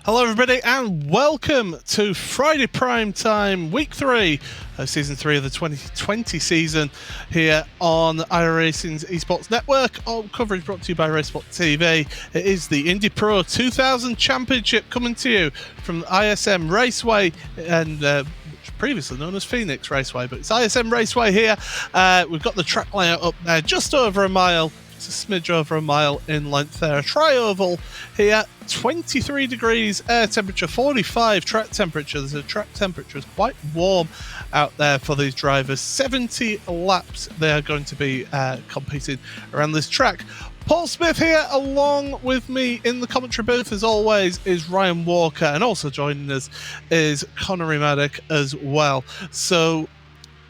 Hello everybody and welcome to Friday Prime Time, Week 3 of Season 3 of the 2020 season here on iRacing's Esports Network. All coverage brought to you by Raceway TV. It is the Indy Pro 2000 Championship coming to you from ISM Raceway and which previously known as Phoenix Raceway, but it's ISM Raceway here. We've got the track layout up there, just over a mile. It's a smidge over a mile in length there. A tri-oval here, 23 degrees air temperature, 45 track temperature. The track temperature is quite warm out there for these drivers. 70 laps they are going to be competing around this track. Paul Smith here, along with me in the commentary booth, as always, is Ryan Walker, and also joining us is Connery Maddock as well. So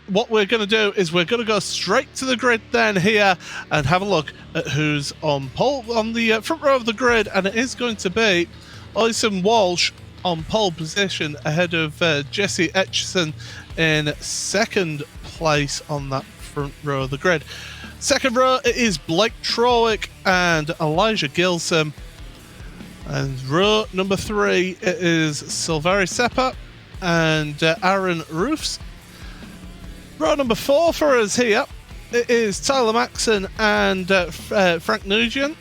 what we're going to do is we're going to go straight to the grid then here and have a look at who's on pole on the front row of the grid, and it is going to be ISM Walsh on pole position ahead of Jesse Etchison in second place on that front row of the grid. Second row, it is Blake Trowick and Elijah Gilson, and row number 3 it is Silvari Seppa and Aaron Roofs. Row number 4 for us here, it is Tyler Maxon and Frank Nugent.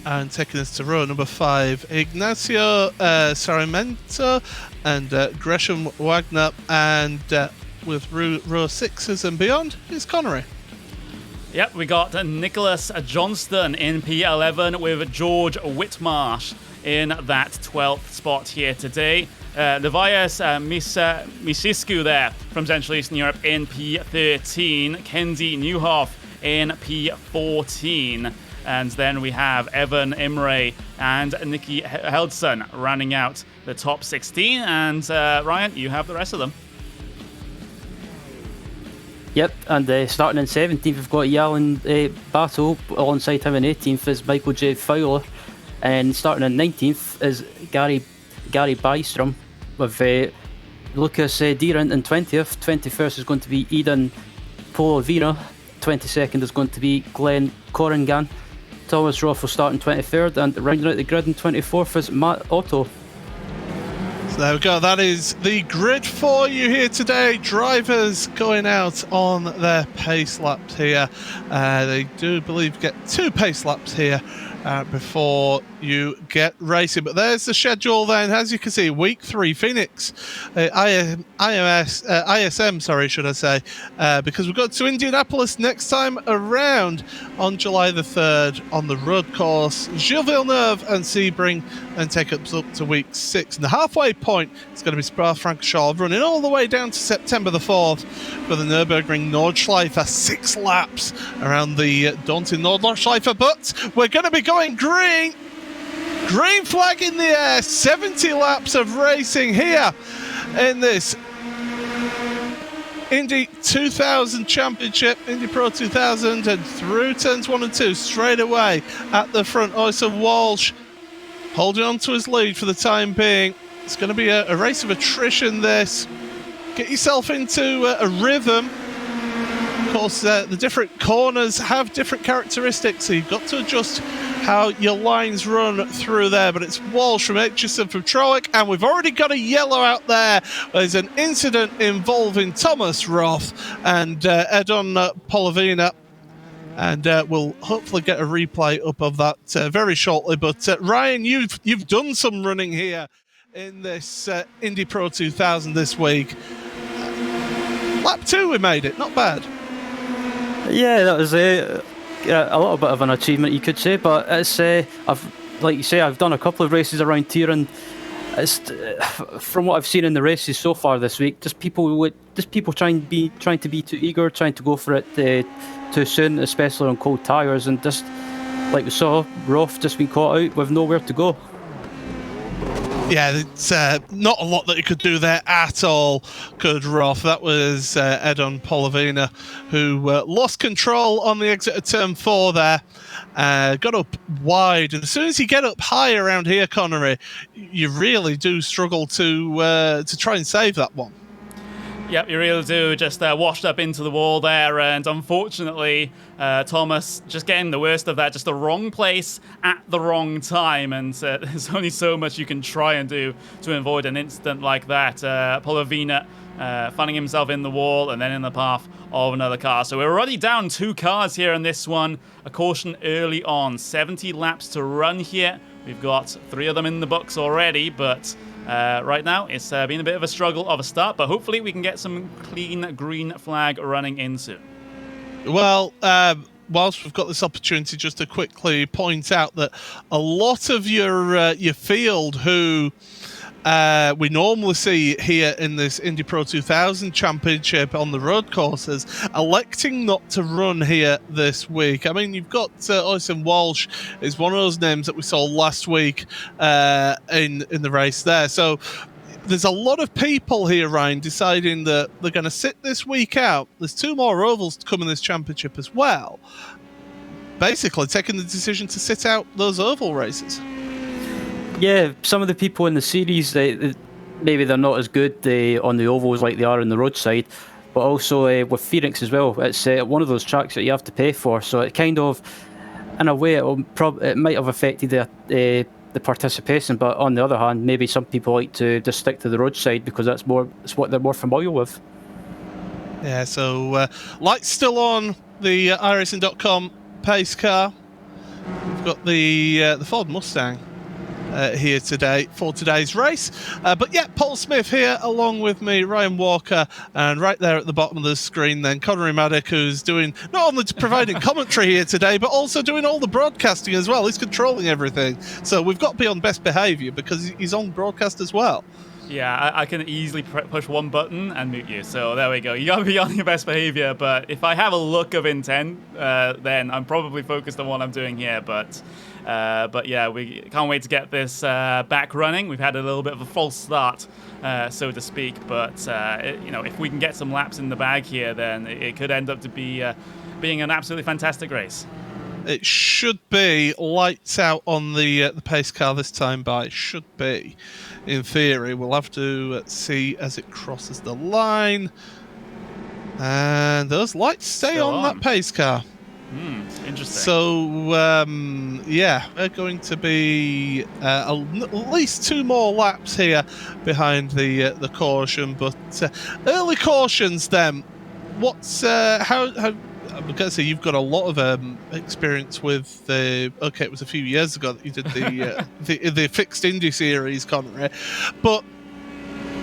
And taking us to row number 5, Ignacio Sarmiento and Gresham Wagner. And with row 6s and beyond is Connery. Yep, we got Nicholas Johnston in P11 with George Whitmarsh in that 12th spot here today. Levias Misiscu there from Central Eastern Europe in P13. Kenzie Newhoff in P14. And then we have Evan Imre and Nikki Heldson rounding out the top 16. And Ryan, you have the rest of them. Yep, and starting in 17th, we've got Yalan Battle. Alongside him in 18th is Michael J. Fowler. And starting in 19th is Gary Bystrom, with Lucas Deerant in 20th. 21st is going to be Eden Polovina. 22nd is going to be Glenn Corrigan. Thomas Roth will start in 23rd, and rounding out the grid in 24th is Matt Otto. So there we go, that is the grid for you here today. Drivers going out on their pace laps here. They do believe get 2 pace laps here before you get racing. But there's the schedule then. As you can see, week 3, Phoenix, ISM, should I say, because we've got to Indianapolis next time around on July the 3rd on the road course. Gilles Villeneuve and Sebring and take us up to week 6. And the halfway point is going to be Spa-Francorchamps, running all the way down to September the 4th for the Nürburgring Nordschleife. 6 laps around the daunting Nordschleife, but we're going to be going green flag in the air. 70 laps of racing here in this Indy 2000 Championship, Indy Pro 2000, and through turns 1 and 2 straight away at the front. ISM Walsh holding on to his lead for the time being. It's going to be a race of attrition, this. Get yourself into a rhythm. Of course, the different corners have different characteristics, so you've got to adjust how your lines run through there. But it's Walsh from Etchison from Trowick, and we've already got a yellow out there. There's an incident involving Thomas Roth and Edon Polovina, and we'll hopefully get a replay up of that very shortly. But Ryan, you've done some running here in this Indy Pro 2000 this week. Lap 2 we made it, not bad. Yeah, that was a little bit of an achievement, you could say, but it's I've done a couple of races around here, and it's from what I've seen in the races so far this week, just people trying to be too eager, trying to go for it too soon, especially on cold tyres, and just like we saw, Roth just been caught out with nowhere to go. Yeah, it's not a lot that he could do there at all, could Roth. That was Edon Polovina, who lost control on the exit of turn 4 there. Got up wide, and as soon as you get up high around here, Connery, you really do struggle to try and save that one. Yep, you really do. Just washed up into the wall there, and unfortunately, Thomas just getting the worst of that, just the wrong place at the wrong time, and there's only so much you can try and do to avoid an incident like that. Polovina finding himself in the wall and then in the path of another car. So we're already down 2 cars here in this one. A caution early on. 70 laps to run here. We've got 3 of them in the books already, but right now it's been a bit of a struggle of a start, but hopefully we can get some clean green flag running in soon. Well, whilst we've got this opportunity, just to quickly point out that a lot of your field who we normally see here in this Indy Pro 2000 Championship on the road courses electing not to run here this week. I mean, you've got ISM Walsh is one of those names that we saw last week in the race there. So there's a lot of people here, Ryan, deciding that they're going to sit this week out. There's 2 more ovals to come in this championship as well. Basically taking the decision to sit out those oval races. Yeah, some of the people in the series, maybe they're not as good on the ovals like they are on the roadside, but also with Phoenix as well. It's one of those tracks that you have to pay for, so it kind of, in a way, it might have affected the participation, but on the other hand, maybe some people like to just stick to the roadside because it's what they're more familiar with. Yeah, so lights still on the iRacing.com pace car. We've got the Ford Mustang here today for today's race. But yeah, Paul Smith here along with me, Ryan Walker, and right there at the bottom of the screen then Connery Maddock, who's doing not only providing commentary here today but also doing all the broadcasting as well. He's controlling everything, so we've got to be on best behaviour because he's on broadcast as well. Yeah, I can easily push one button and mute you. So there we go. You gotta be on your best behavior. But if I have a look of intent, then I'm probably focused on what I'm doing here. But yeah, we can't wait to get this back running. We've had a little bit of a false start, so to speak. But if we can get some laps in the bag here, then it could end up to be being an absolutely fantastic race. It should be lights out on the pace car this time by. It should be, in theory. We'll have to see as it crosses the line. And those lights stay on that pace car. Interesting. So, yeah, they're going to be at least 2 more laps here behind the caution. But early cautions then. What's how I'm going to say you've got a lot of experience with okay, it was a few years ago that you did the fixed Indy series, Connery. But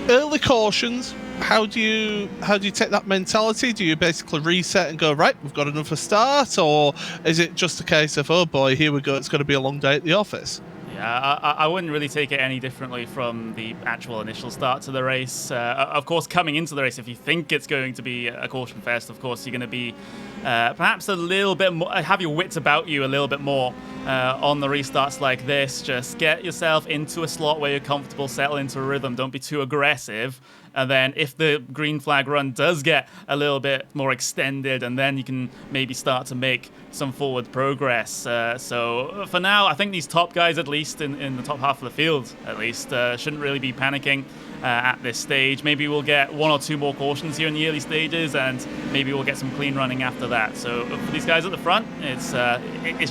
early cautions, how do you take that mentality? Do you basically reset and go, right, we've got another start, or is it just a case of, oh boy, here we go, it's going to be a long day at the office? Yeah, I wouldn't really take it any differently from the actual initial start to the race. Of course, coming into the race, if you think it's going to be a caution fest, of course, you're going to be perhaps a little bit more, have your wits about you a little bit more on the restarts like this. Just get yourself into a slot where you're comfortable, settle into a rhythm, don't be too aggressive. And then if the green flag run does get a little bit more extended, and then you can maybe start to make some forward progress. So for now, I think these top guys, at least in the top half of the field, at least, shouldn't really be panicking at this stage. Maybe we'll get 1 or 2 more cautions here in the early stages, and maybe we'll get some clean running after that. So for these guys at the front, it's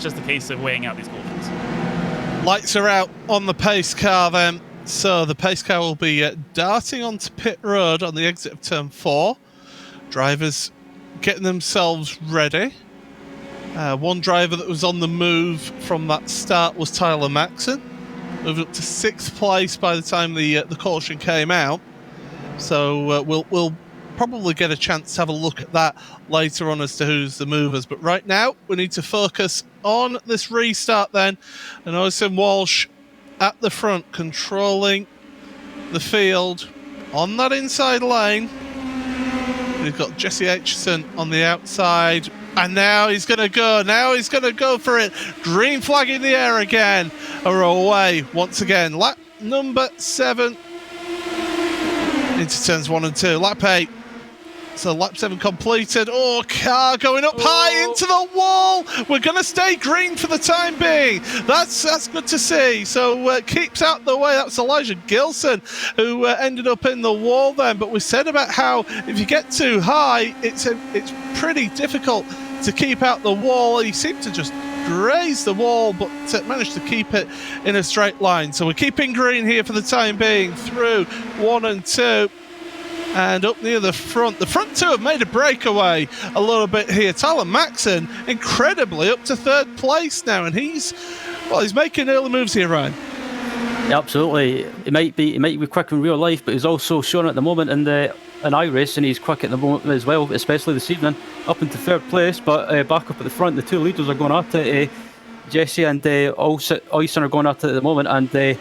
just a case of weighing out these cautions. Lights are out on the pace car then. So the pace car will be darting onto pit road on the exit of turn 4. Drivers getting themselves ready. One driver that was on the move from that start was Tyler Maxon. Moved up to 6th place by the time the caution came out. So we'll probably get a chance to have a look at that later on as to who's the movers. But right now, we need to focus on this restart then. And ISM Walsh at the front, controlling the field on that inside lane. We've got Jesse Aitchison on the outside, and now he's going to go. Now he's going to go for it. Green flag in the air again. Or away once again. Lap number 7 into turns 1 and 2. Lap 8. So lap 7 completed. Oh, car going up high into the wall. We're going to stay green for the time being. That's good to see. So keeps out the way. That's Elijah Gilson who ended up in the wall then. But we said about how if you get too high, it's pretty difficult to keep out the wall. He seemed to just graze the wall, but managed to keep it in a straight line. So we're keeping green here for the time being through 1 and 2. And up near the front two have made a breakaway a little bit here. Tyler Maxon, incredibly, up to 3rd place now, and he's making early moves here, Ryan. Yeah, absolutely. He might be quick in real life, but he's also shown at the moment in iRace, and he's quick at the moment as well, especially this evening, up into 3rd place. But back up at the front, the 2 leaders are going at it. Jesse and Oyson are going at it at the moment, and they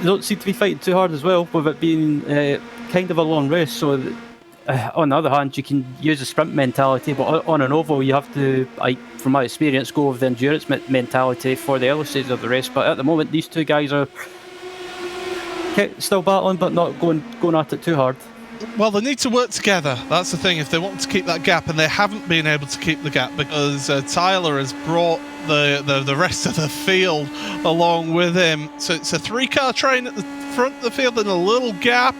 don't seem to be fighting too hard as well, with it being kind of a long race. So on the other hand, you can use a sprint mentality, but on an oval you have to, from my experience, go with the endurance mentality for the early stages of the race. But at the moment, these 2 guys are still battling, but not going at it too hard. Well, they need to work together. That's the thing. If they want to keep that gap, and they haven't been able to keep the gap because Tyler has brought the rest of the field along with him. So it's a 3-car train at the front of the field and a little gap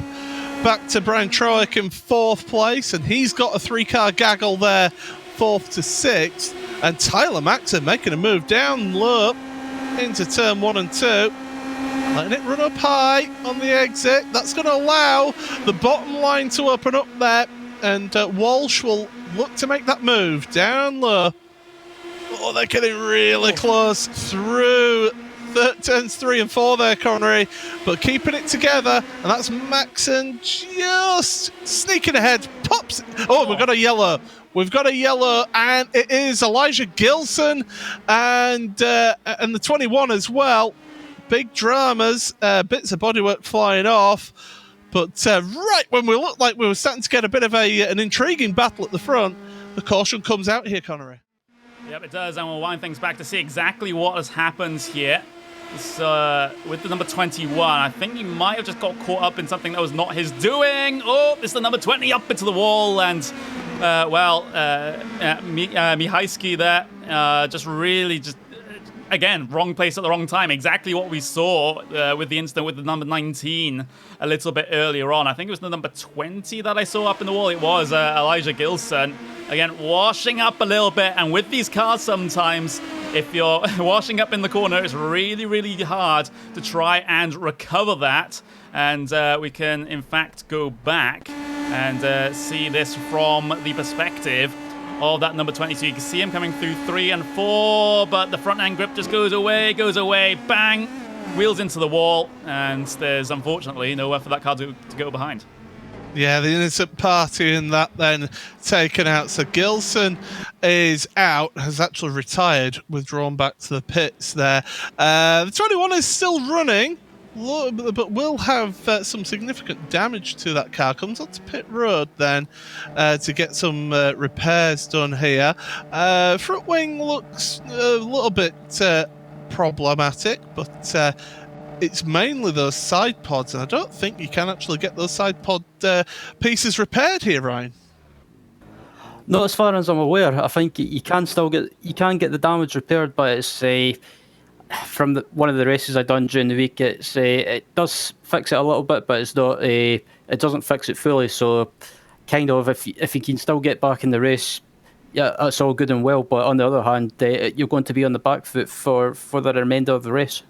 back to Brian Troick in 4th place, and he's got a 3-car gaggle there, 4th to 6th. And Tyler Maxon making a move down low into turn 1 and 2, letting it run up high on the exit. That's going to allow the bottom line to open up there, and Walsh will look to make that move down low. Oh, they're getting really close through turns 3 and 4 there, Connery, but keeping it together. And that's Maxon just sneaking ahead. Pops. Oh, we've got a yellow. And it is Elijah Gilson and the 21 as well. Big dramas, bits of bodywork flying off. But right when we looked like we were starting to get a bit of an intriguing battle at the front, the caution comes out here, Connery. Yep, it does, and we'll wind things back to see exactly what has happened here. With the number 21, I think he might have just got caught up in something that was not his doing. Oh, it's the number 20 up into the wall, and Mihajski there, again, wrong place at the wrong time. Exactly what we saw with the incident with the number 19 a little bit earlier on. I think it was the number 20 that I saw up in the wall. It was Elijah Gilson. Again, washing up a little bit. And with these cars sometimes, if you're washing up in the corner, it's really, really hard to try and recover that. And we can, in fact, go back and see this from the perspective of that number 20. So you can see him coming through 3 and 4, but the front end grip just goes away, bang, wheels into the wall, and there's unfortunately nowhere for that car to go behind. Yeah, the innocent party in that then taken out. So Gilson is out, has actually retired, withdrawn back to the pits there. The 21 is still running, but will have some significant damage to that car. Comes onto pit road then to get some repairs done here. Front wing looks a little bit problematic, but it's mainly those side pods, and I don't think you can actually get those side pod pieces repaired here, Ryan. Not as far as I'm aware. I think you can get the damage repaired, but it's from one of the races I done during the week. It does fix it a little bit, but it's not it doesn't fix it fully. So kind of if you can still get back in the race, yeah, that's all good and well. But on the other hand, you're going to be on the back foot for the remainder of the race.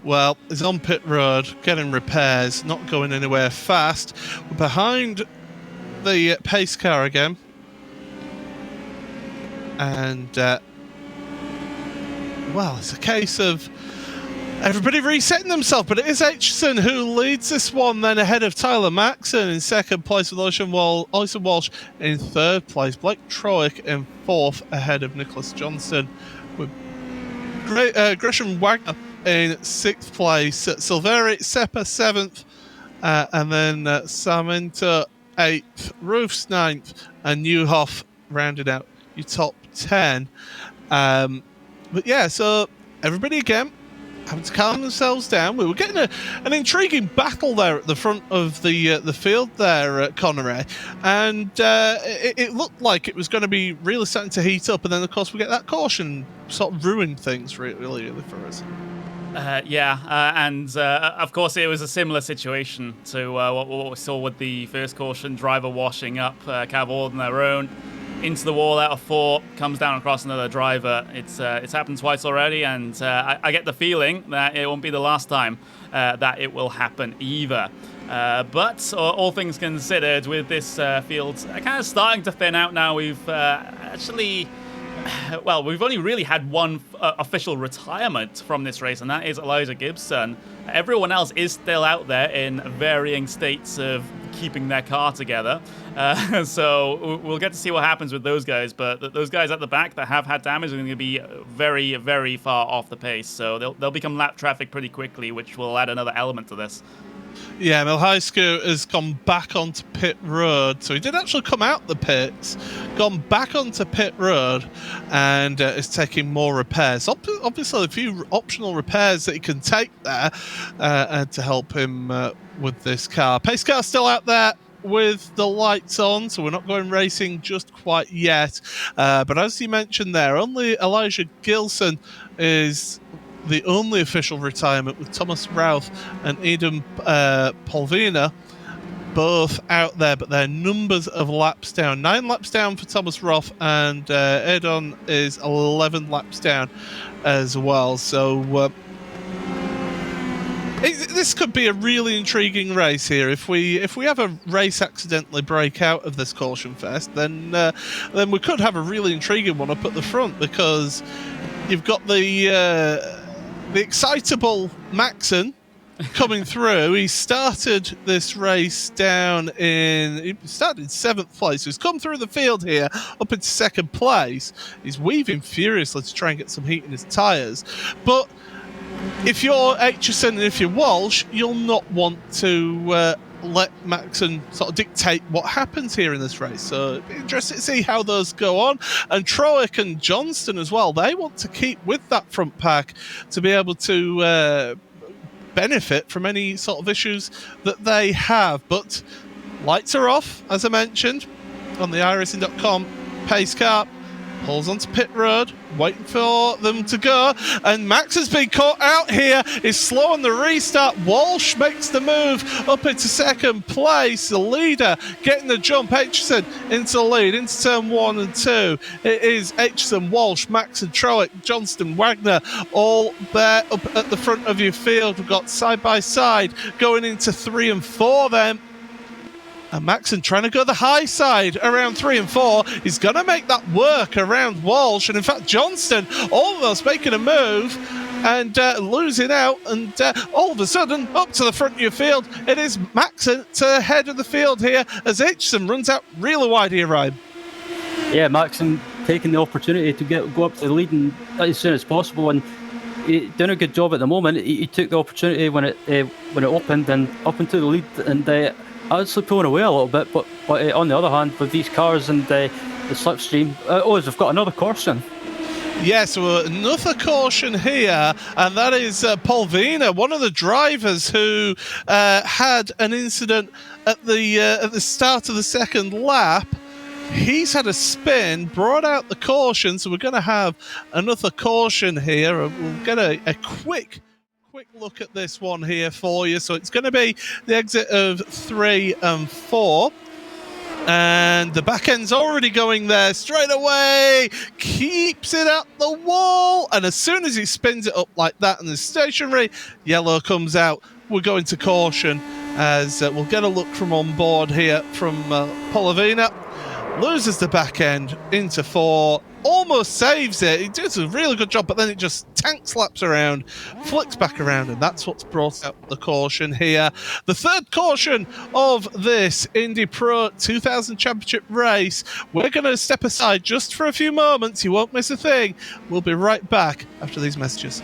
Well, he's on pit road, getting repairs, not going anywhere fast. We're behind the pace car again. And, well, it's a case of everybody resetting themselves, but it is Aitchison who leads this one then ahead of Tyler Maxon in 2nd place with Oyson Walsh in 3rd place. Blake Troick in 4th ahead of Nicholas Johnston with Gresham Wagner in 6th place, Silveri Seppa 7th, and then Sarmento 8th, Roofs 9th, and Newhoff rounded out your top 10. But yeah, so everybody again having to calm themselves down. We were getting an intriguing battle there at the front of the field there at Connery, and it looked like it was going to be really starting to heat up, and then of course we get that caution sort of ruined things really early for us. And of course it was a similar situation to what we saw with the first caution, driver washing up, Cav all on their own, into the wall out of 4, comes down across another driver. It's happened twice already, and I get the feeling that it won't be the last time that it will happen either. But all things considered, with this field kind of starting to thin out now, we've actually... Well, we've only really had one official retirement from this race, and that is Elijah Gibson. Everyone else is still out there in varying states of keeping their car together. So we'll get to see what happens with those guys. But those guys at the back that have had damage are going to be very, very far off the pace. So they'll become lap traffic pretty quickly, which will add another element to this. Yeah, Milhaisko has gone back onto pit road. So he did actually come out the pits, gone back onto pit road, and is taking more repairs. Obviously, a few optional repairs that he can take there to help him with this car. Pace car still out there with the lights on, so we're not going racing just quite yet. But as you mentioned there, only Elijah Gilson is the only official retirement, with Thomas Routh and Eden Polvina both out there, but they're numbers of laps down. 9 laps down for Thomas Routh, and Edon is 11 laps down as well. So this could be a really intriguing race here. If we have a race accidentally break out of this caution fest, then we could have a really intriguing one up at the front, because you've got the excitable Maxon coming through. He started this race he started in 7th place. So he's come through the field here up into 2nd place. He's weaving furiously to try and get some heat in his tyres. But if you're Aitchison and if you're Walsh, you'll not want to let Maxon sort of dictate what happens here in this race. So it'd be interesting to see how those go on. And Troick and Johnston as well, they want to keep with that front pack to be able to benefit from any sort of issues that they have. But lights are off, as I mentioned, on the iRacing.com pace car. Pulls onto pit road, waiting for them to go, and Max has been caught out here. He's slow on the restart. Walsh makes the move up into 2nd place. The leader getting the jump. Aitchison into the lead, into turn 1 and 2. It is Aitchison, Walsh, Max and Troick, Johnston, Wagner, all there up at the front of your field. We've got side by side going into 3 and 4 then. And Maxon trying to go the high side around 3 and 4. He's going to make that work around Walsh. And in fact, Johnston almost making a move and losing out. And all of a sudden, up to the front of your field, it is Maxon to the head of the field here as Aitchison runs out really wide here, Ryan. Yeah, Maxon taking the opportunity to go up to the lead and as soon as possible. And he's doing a good job at the moment. He took the opportunity when it opened and up into the lead, and actually pulling away a little bit, but on the other hand, with these cars and the slipstream, they've got another caution. Yeah, so another caution here, and that is Polvina, one of the drivers who had an incident at the start of the 2nd lap. He's had a spin, brought out the caution, so we're going to have another caution here. We'll get a quick look at this one here for you. So it's going to be the exit of 3 and 4. And the back end's already going there straight away. Keeps it at the wall. And as soon as he spins it up like that and is stationary, yellow comes out. We're going to caution as we'll get a look from on board here from Polovina. Loses the back end into 4. Almost saves it. He does a really good job, but then it just tank slaps around, flicks back around, and that's what's brought out the caution here. The 3rd caution of this Indy Pro 2000 Championship race. We're going to step aside just for a few moments. You won't miss a thing. We'll be right back after these messages.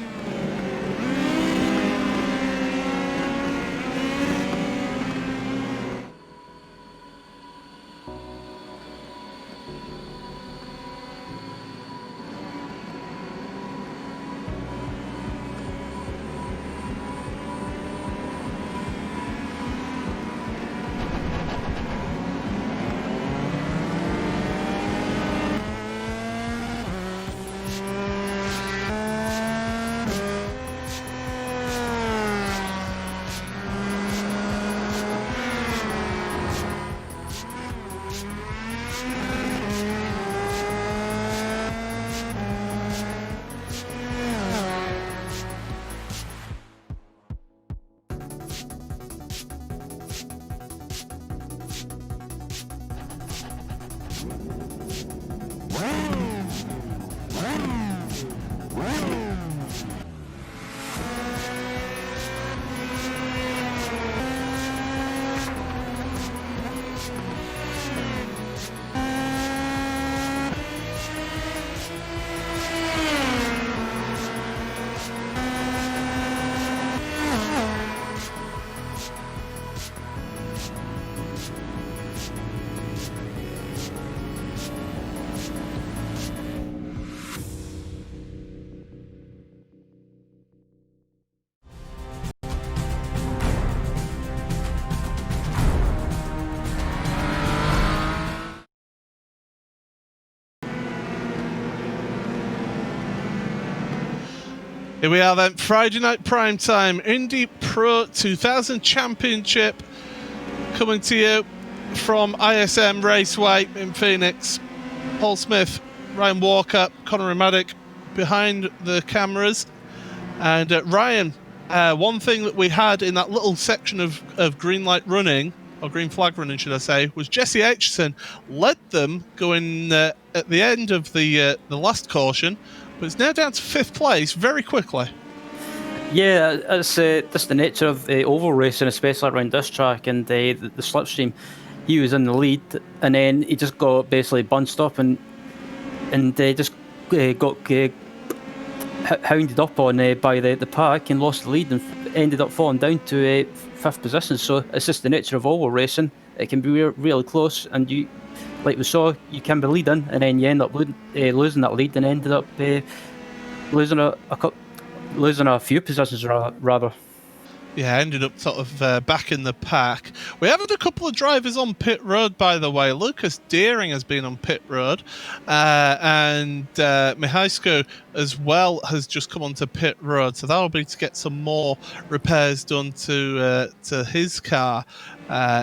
Here we are then, Friday night prime time, Indy Pro 2000 Championship, coming to you from ISM Raceway in Phoenix. Paul Smith, Ryan Walker, Conor Maddock behind the cameras. And Ryan, one thing that we had in that little section of green light running, or green flag running should I say, was Jesse Aitchison led them going at the end of the last caution, but it's now down to 5th place very quickly. Yeah, it's just the nature of oval racing, especially around this track and the slipstream. He was in the lead, and then he just got basically bunched up and just got hounded up on by the pack and lost the lead and ended up falling down to 5th position. So it's just the nature of oval racing. It can be really close, and you, like we saw, you can be leading and then you end up losing that lead and ended up losing a few positions rather. Yeah, ended up sort of back in the pack. We have had a couple of drivers on pit road, by the way. Lucas Deering has been on pit road, and Mihaisko as well has just come onto pit road. So that'll be to get some more repairs done to his car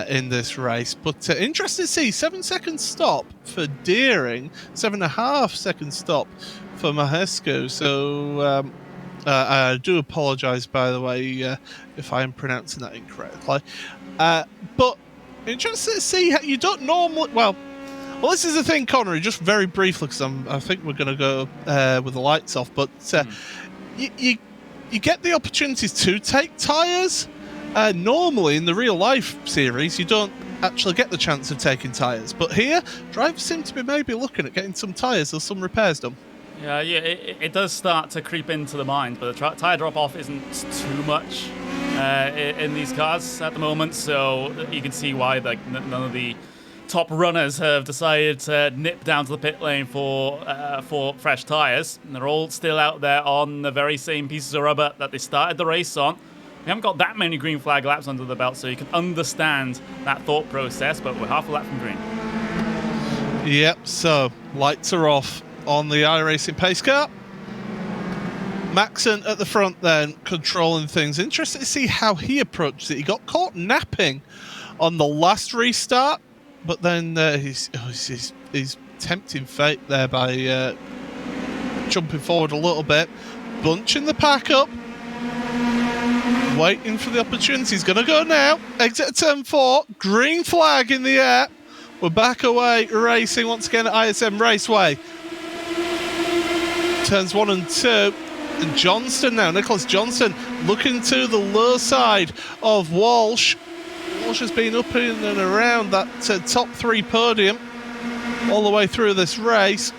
in this race. But interesting to see, 7-second stop for Deering, 7.5-second stop for Mihaisko. So I do apologise, by the way, if I am pronouncing that incorrectly. But interesting to see how you don't normally... Well, this is the thing, Connery, just very briefly, because I think we're going to go with the lights off, but you get the opportunities to take tyres. Normally, in the real-life series, you don't actually get the chance of taking tyres. But here, drivers seem to be maybe looking at getting some tyres or some repairs done. Yeah, it does start to creep into the mind, but the tyre drop-off isn't too much in these cars at the moment, so you can see why none of the top runners have decided to nip down to the pit lane for fresh tyres. And they're all still out there on the very same pieces of rubber that they started the race on. We haven't got that many green flag laps under the belt, so you can understand that thought process, but we're half a lap from green. Yep, so lights are off on the iRacing pace car. Maxon at the front then, controlling things. Interesting to see how he approached it. He got caught napping on the last restart, but then he's tempting fate there by jumping forward a little bit, bunching the pack up, waiting for the opportunity. He's going to go now. Exit at turn 4, green flag in the air. We're back away racing once again at ISM Raceway. Turns 1 and 2, and Johnston now, Nicholas Johnston, looking to the low side of Walsh. Walsh has been up in and around that top 3 podium all the way through this race.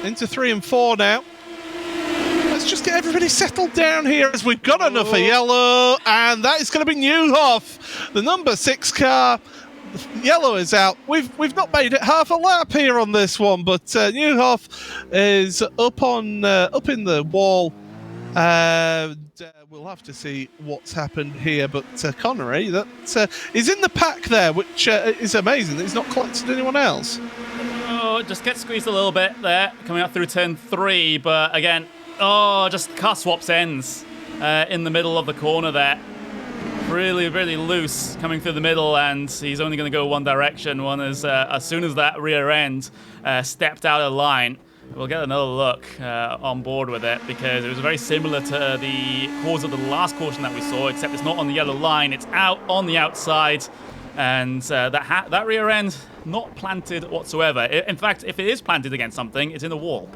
Into 3 and 4 now. Let's just get everybody settled down here as we've got enough of yellow, and that is going to be Newhoff, the number 6 car. Yellow is out. We've not made it half a lap here on this one, but Newhoff is up in the wall. We'll have to see what's happened here, but Connery, that is in the pack there, which is amazing. He's not collected anyone else. Oh, just get squeezed a little bit there, coming up through turn 3, but again, just car swaps ends in the middle of the corner there. Really, really loose coming through the middle, and he's only going to go one direction. One is as soon as that rear end stepped out of line. We'll get another look on board with it, because it was very similar to the cause of the last caution that we saw, except it's not on the yellow line, it's out on the outside, and that rear end not planted whatsoever. In fact, if it is planted against something, it's in the wall.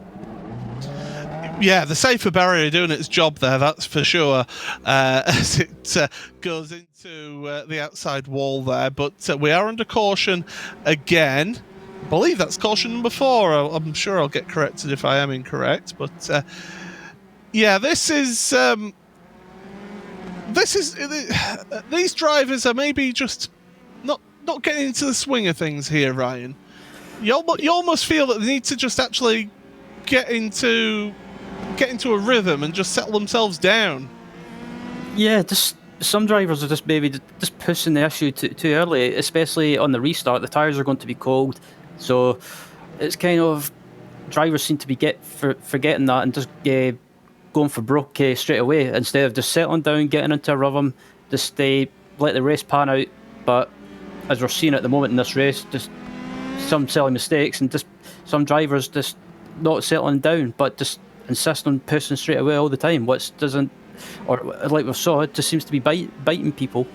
Yeah, the safer barrier doing its job there, that's for sure, as it goes into the outside wall there. But we are under caution again. I believe that's caution number 4. I'm sure I'll get corrected if I am incorrect. But yeah, these drivers are maybe just not getting into the swing of things here, Ryan. You almost feel that they need to just actually get into a rhythm and just settle themselves down. Yeah, just some drivers are just maybe just pushing the issue too early, especially on the restart. The tyres are going to be cold, so it's kind of drivers seem to be forgetting that and just going for broke straight away instead of just settling down, getting into a rhythm, just let the race pan out. But as we're seeing at the moment in this race, just some silly mistakes and just some drivers just not settling down, but just insist on pushing straight away all the time, which doesn't, or like we saw, it just seems to be biting people.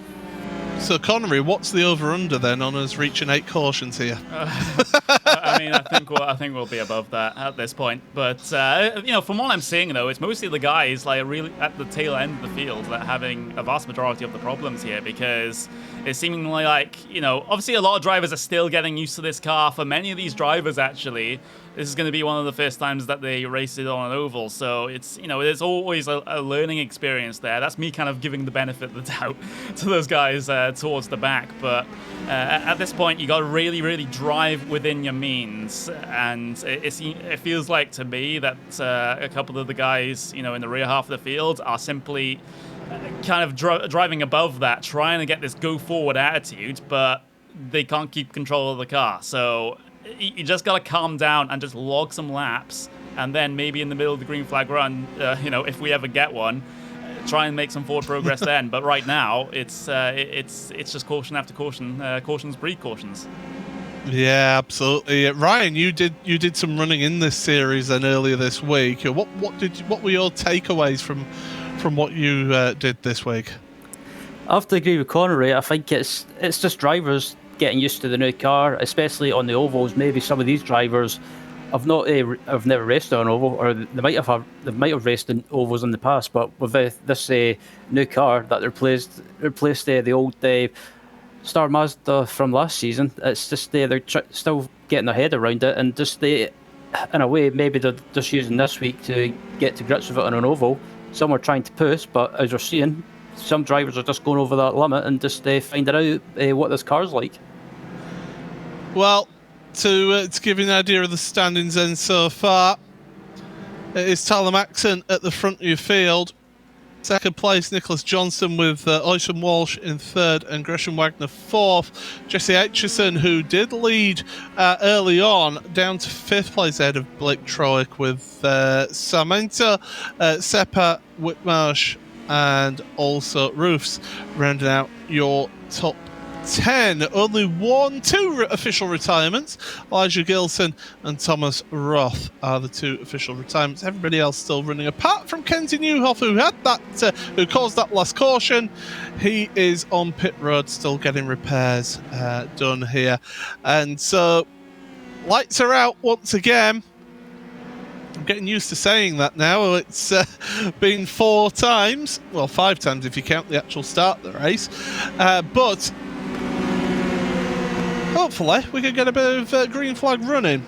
So, Connery, what's the over/under then on us reaching 8 cautions here? I mean, I think we'll be above that at this point. But from what I'm seeing, though, it's mostly the guys like really at the tail end of the field that are having a vast majority of the problems here, because it's seemingly like, obviously a lot of drivers are still getting used to this car. For many of these drivers, actually, this is going to be one of the first times that they race it on an oval. So it's, there's always a learning experience there. That's me kind of giving the benefit of the doubt to those guys towards the back. But at this point, you got to really, really drive within your means. And it feels like to me that a couple of the guys, in the rear half of the field are simply kind of driving above that, trying to get this go forward attitude, but they can't keep control of the car. So you just got to calm down and just log some laps, and then maybe in the middle of the green flag run, if we ever get one, try and make some forward progress then. But right now, it's just caution after caution, cautions breed cautions. Yeah, absolutely. Ryan, you did some running in this series and earlier this week. What were your takeaways from what you did this week? I have to agree with Connery. I think it's just drivers getting used to the new car, especially on the ovals. Maybe some of these drivers have never raced on an oval, or they might have raced in ovals in the past, but with this new car that replaced the old Star Mazda from last season, it's just they're still getting their head around it, and just in a way, maybe they're just using this week to get to grips with it on an oval. Some are trying to push, but as we're seeing, some drivers are just going over that limit and just finding out what this car's like. Well, to give you an idea of the standings then so far, it is Tyler Maxon at the front of your field. Second place, Nicholas Johnston with Oisin Walsh in third and Gresham Wagner fourth. Jesse Aitchison, who did lead early on, down to fifth place ahead of Blake Troick with Samantha, Seppa, Whitmarsh, and also Roofs rounding out your top 10. Only two official retirements. Elijah Gilson and Thomas Roth are the two official retirements. Everybody else still running, apart from Kenzie Newhoff, who caused that last caution. He is on pit road, still getting repairs done here. And so, lights are out once again. I'm getting used to saying that now. It's been 4 times, well, 5 times if you count the actual start of the race. But hopefully we can get a bit of green flag running.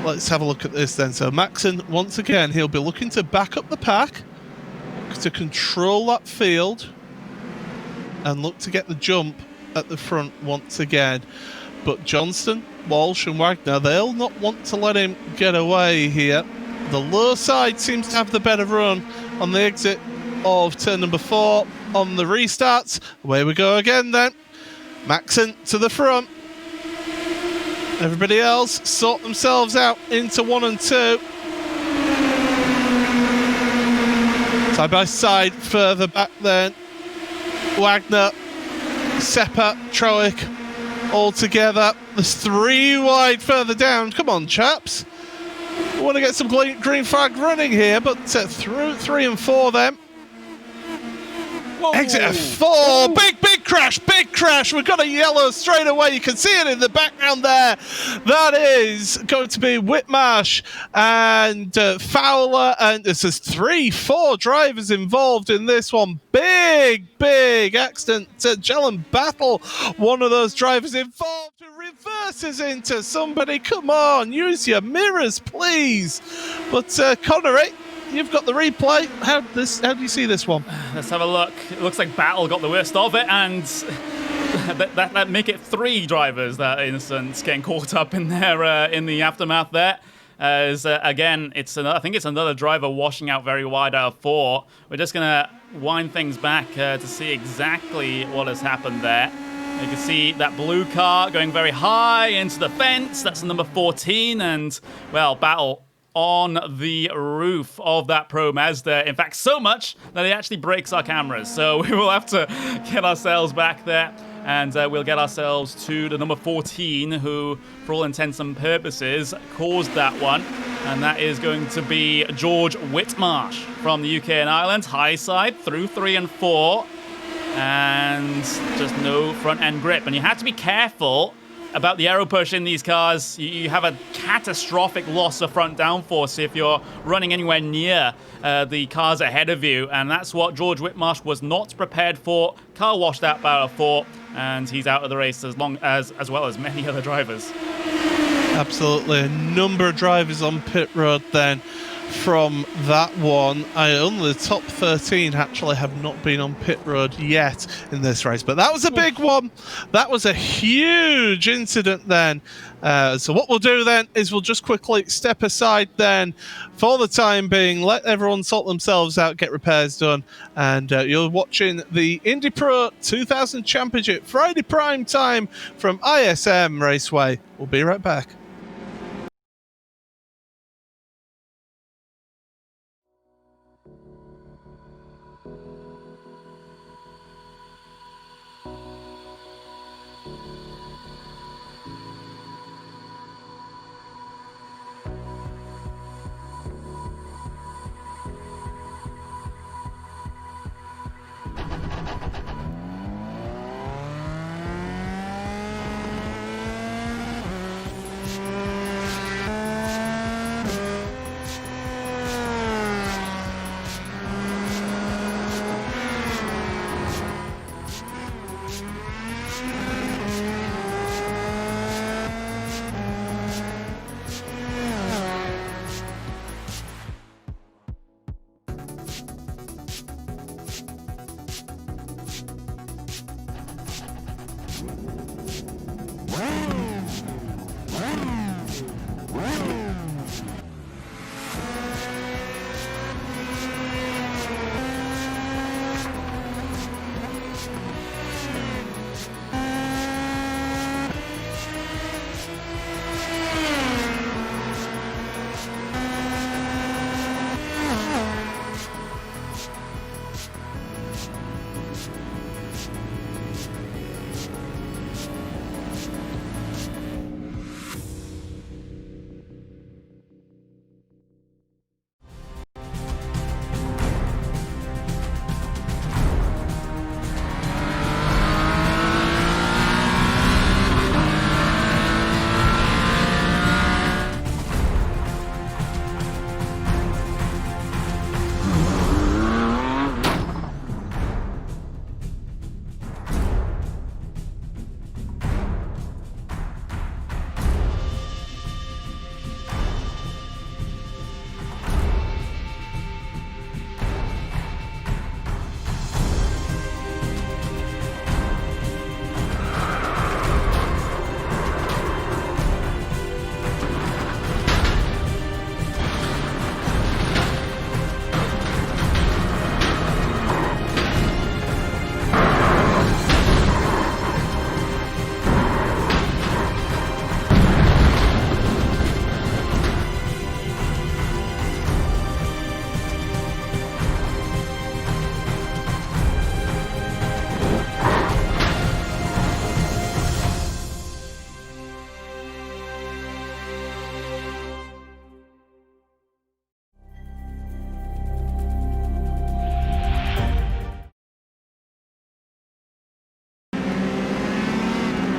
Let's have a look at this then. So Maxon, once again, he'll be looking to back up the pack, to control that field, and look to get the jump at the front once again. But Johnston, Walsh and Wagner, they'll not want to let him get away here. The low side seems to have the better run on the exit of turn number 4 on the restarts. Away we go again then. Maxon to the front. Everybody else sort themselves out into 1 and 2. Side by side, further back then. Wagner, Seppa, Troick, all together. There's 3 wide further down. Come on, chaps. We want to get some green flag running here, but through 3 and 4 then. Whoa. Exit of 4. Whoa. Big crash. We've got a yellow straight away. You can see it in the background there. That is going to be Whitmarsh and Fowler. And this is 4 drivers involved in this one. Big accident. Jelen Battle, one of those drivers involved, who reverses into somebody. Come on, use your mirrors, please. But Connery, you've got the replay. How do you see this one? Let's have a look. It looks like Battle got the worst of it, and that make it 3 drivers, that instance, getting caught up in there in the aftermath there. As again, I think it's another driver washing out very wide out of 4. We're just gonna wind things back to see exactly what has happened there. You can see that blue car going very high into the fence. That's the number 14, and well, Battle on the roof of that Pro Mazda. In fact, so much that it actually breaks our cameras. So we will have to get ourselves back there, and we'll get ourselves to the number 14, who, for all intents and purposes, caused that one. And that is going to be George Whitmarsh from the UK and Ireland. High side through 3 and 4. And just no front end grip. And you have to be careful about the aero push in these cars. You have a catastrophic loss of front downforce if you're running anywhere near the cars ahead of you, and that's what George Whitmarsh was not prepared for. Car washed out by 4, and he's out of the race as well as many other drivers. Absolutely, a number of drivers on pit road then from that one. Only the top 13 actually have not been on pit road yet in this race, but that was a big one. That was a huge incident then. So what we'll do then is we'll just quickly step aside then for the time being, let everyone sort themselves out, get repairs done, and you're watching the Indy Pro 2000 Championship Friday prime time from ISM Raceway. We'll be right back.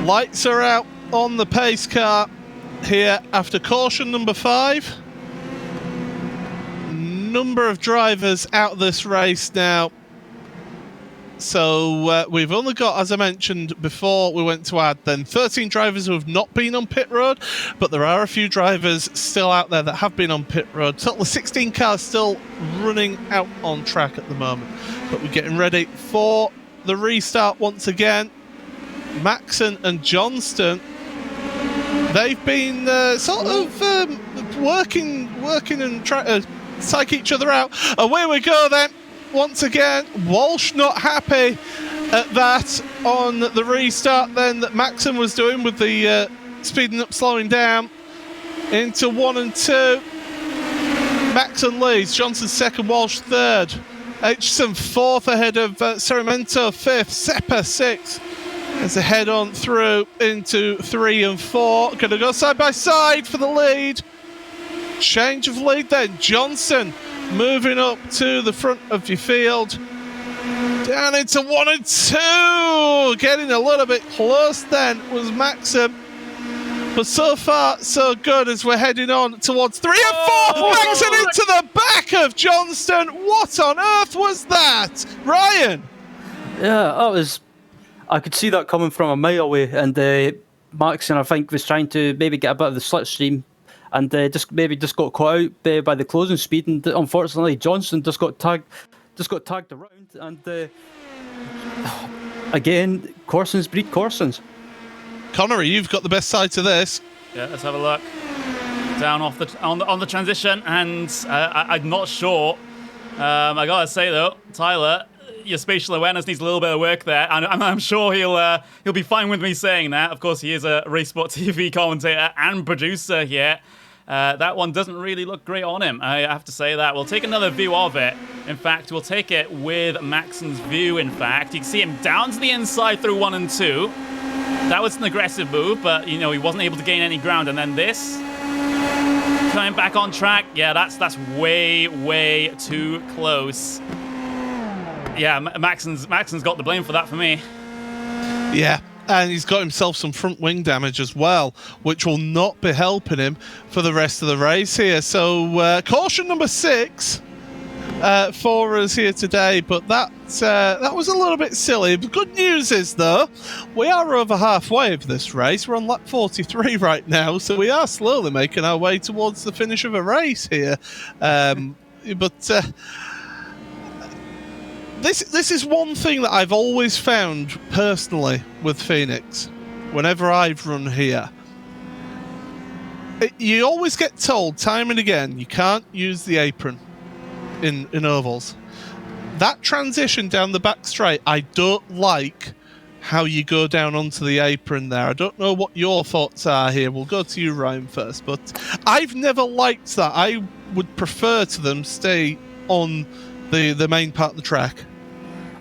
Lights are out on the pace car here after caution number 5. Number of drivers out of this race now. So we've only got, as I mentioned before we went to add, then 13 drivers who have not been on pit road, but there are a few drivers still out there that have been on pit road. Total of 16 cars still running out on track at the moment, but we're getting ready for the restart once again. Maxon and Johnston, they've been sort of working and trying to psych each other out. Away we go then. Once again, Walsh not happy at that on the restart then that Maxon was doing with the speeding up, slowing down into 1 and 2. Maxon leads, Johnson second, Walsh third. Aitchison fourth ahead of Cerimento fifth, Seppa sixth. As they head on through into 3 and 4. Going to go side by side for the lead. Change of lead then. Johnson moving up to the front of your field. Down into 1 and 2. Getting a little bit close then was Maxon. But so far, so good as we're heading on towards 3 and 4. Maxon into the back of Johnston. What on earth was that? Ryan? Yeah, that was... I could see that coming from a mile away, and Maxon, I think, was trying to maybe get a bit of the slipstream, and just got caught out by the closing speed, and unfortunately Johnson just got tagged around, and again, Corsons breed Corsons. Connery, you've got the best side to this. Yeah, let's have a look. Down off on the transition, and I'm not sure. I gotta say though, Tyler, your spatial awareness needs a little bit of work there, and I'm sure he'll be fine with me saying that. Of course, he is a Race Sport TV commentator and producer here. That one doesn't really look great on him, I have to say that. We'll take another view of it. In fact, we'll take it with Maxon's view, in fact. You can see him down to the inside through 1 and 2. That was an aggressive move, but, he wasn't able to gain any ground. And then this, coming back on track. Yeah, that's way, way too close. Yeah, Maxon's got the blame for that for me. Yeah, and he's got himself some front wing damage as well, which will not be helping him for the rest of the race here. So caution number 6 for us here today, but that was a little bit silly. The good news is, though, we are over halfway of this race. We're on lap 43 right now, so we are slowly making our way towards the finish of a race here. This is one thing that I've always found personally with Phoenix, whenever I've run here. You always get told time and again you can't use the apron in ovals. That transition down the back straight, I don't like how you go down onto the apron there. I don't know what your thoughts are here. We'll go to you, Ryan, first. But I've never liked that. I would prefer to them stay on the main part of the track.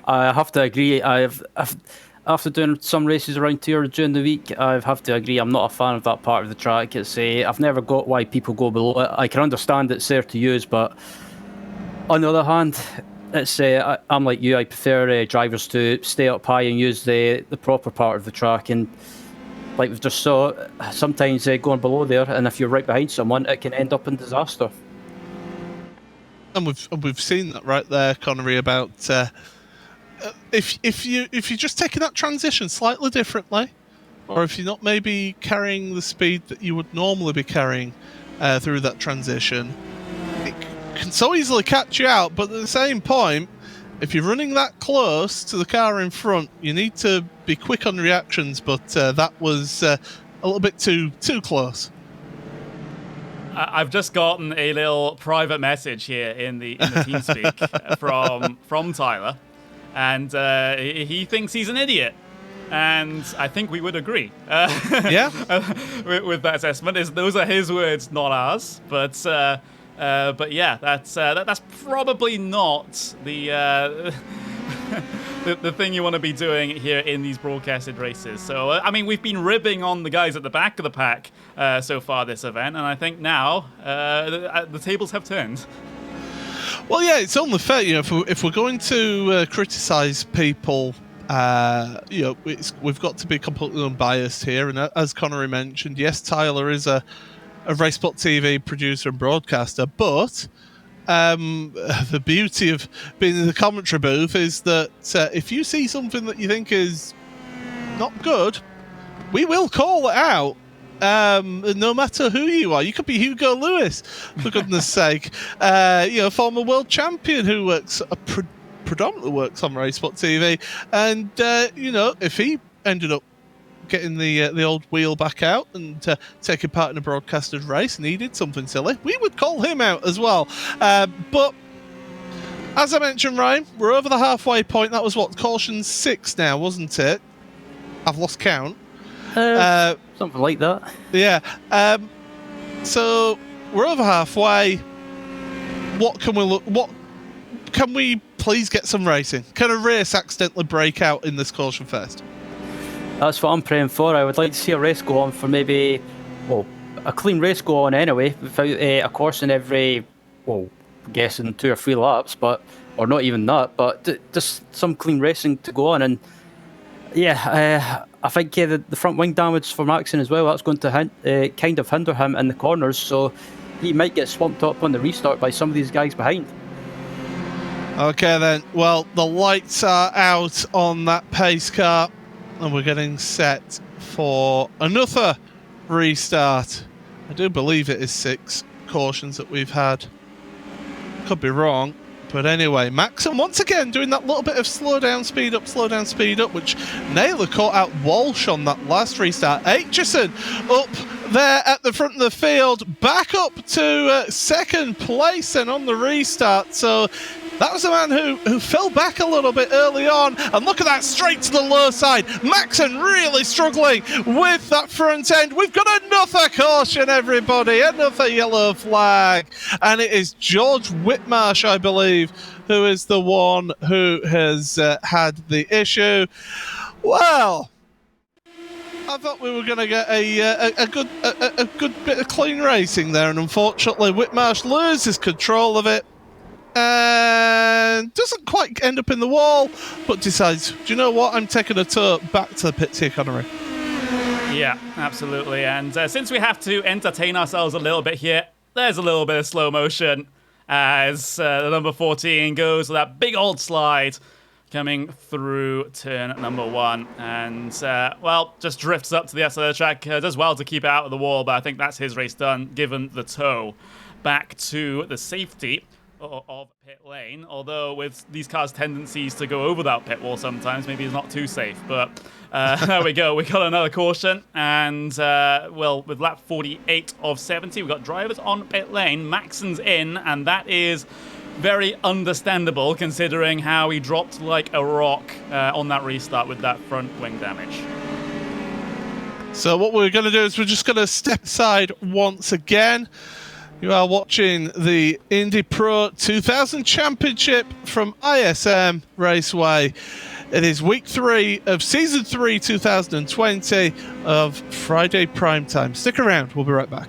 I have to agree. After doing some races around here during the week, I have to agree I'm not a fan of that part of the track. It's I've never got why people go below it. I can understand it's there to use, but on the other hand, it's I'm like you. I prefer drivers to stay up high and use the proper part of the track. And like we've just saw, sometimes going below there, and if you're right behind someone, it can end up in disaster. And we've seen that right there, Connery, about if you're just taking that transition slightly differently, or if you're not maybe carrying the speed that you would normally be carrying through that transition, it can so easily catch you out. But at the same point, if you're running that close to the car in front, you need to be quick on reactions. But that was a little bit too close. I've just gotten a little private message here in the TeamSpeak from Tyler, and he thinks he's an idiot, and I think we would agree. Yeah, with that assessment, those are his words, not ours. But yeah, that's probably not the the thing you want to be doing here in these broadcasted races. So, I mean, we've been ribbing on the guys at the back of the pack so far this event, and I think now the tables have turned. Well, yeah, it's only fair, if we're going to criticise people, we've got to be completely unbiased here. And as Connery mentioned, yes, Tyler is a Race Sport TV producer and broadcaster, but the beauty of being in the commentary booth is that if you see something that you think is not good, we will call it out. No matter who you are. You could be Hugo Lewis, for goodness sake. Former world champion who works predominantly works on Race Sport TV, and if he ended up getting the old wheel back out and taking part in a broadcasted race and he did something silly, we would call him out as well. But as I mentioned, Ryan, we're over the halfway point. That was caution 6 now, wasn't it? I've lost count. Something like that. Yeah. So we're over halfway. what can we look? What can we please get some racing? Can a race accidentally break out in this caution first? That's what I'm praying for. I would like to see a race go on for maybe, well, a clean race go on anyway, without a caution every, well, I'm guessing 2 or 3 laps, or not even that, but just some clean racing to go on. And yeah, I think the front wing damage for Maxon as well, that's going to kind of hinder him in the corners, so he might get swamped up on the restart by some of these guys behind. Okay then, well, the lights are out on that pace car and we're getting set for another restart. I do believe it is 6 cautions that we've had. Could be wrong, but anyway, Maxon once again doing that little bit of slow down, speed up, which Naylor caught out Walsh on that last restart. Aitchison up there at the front of the field, back up to 2nd place and on the restart. So that was a man who fell back a little bit early on, and look at that, straight to the low side. Maxon really struggling with that front end. We've got another caution, everybody, another yellow flag, and it is George Whitmarsh, I believe, who is the one who has had the issue. Well, I thought we were going to get a good bit of clean racing there, and unfortunately Whitmarsh loses control of it and doesn't quite end up in the wall, but decides, do you know what, I'm taking a tour back to the pits here, Connery. Yeah, absolutely. And since we have to entertain ourselves a little bit here, there's a little bit of slow motion as the number 14 goes with that big old slide coming through turn number 1, and well, just drifts up to the outside of the track, does well to keep it out of the wall, but I think that's his race done given the tow back to the safety of pit lane, although with these cars' tendencies to go over that pit wall sometimes, maybe it's not too safe, but there we go, we got another caution, and well, with lap 48 of 70, we've got drivers on pit lane, Maxon's in, and that is very understandable considering how he dropped like a rock on that restart with that front wing damage. So what we're going to do is we're just going to step aside once again. You are watching the Indy Pro 2000 Championship from ISM Raceway. It is week 3 of season 3 2020 of Friday Primetime. Stick around, we'll be right back.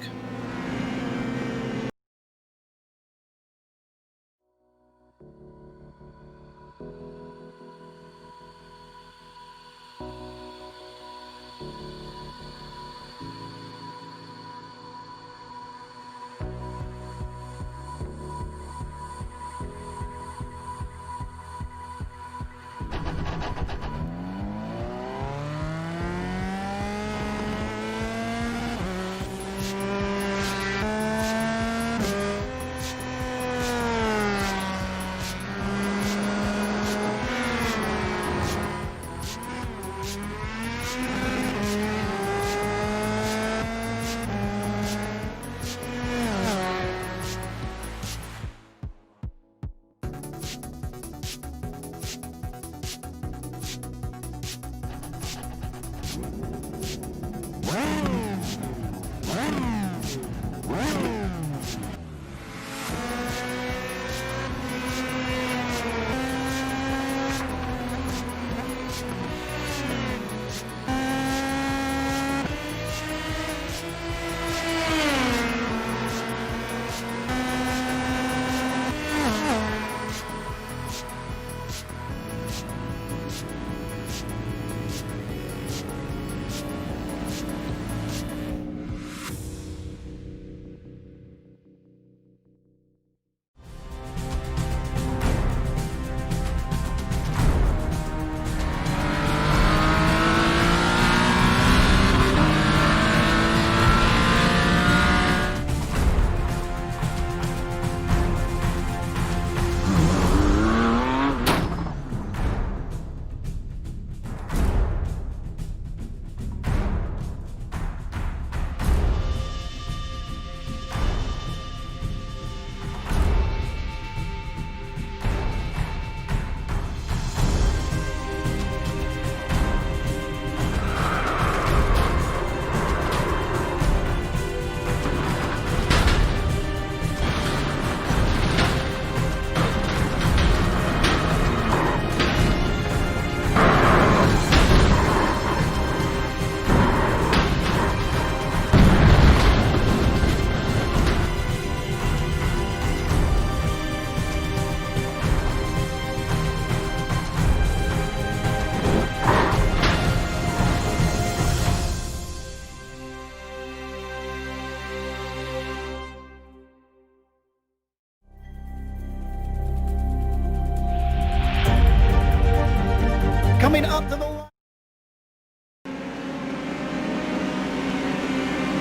coming up to the...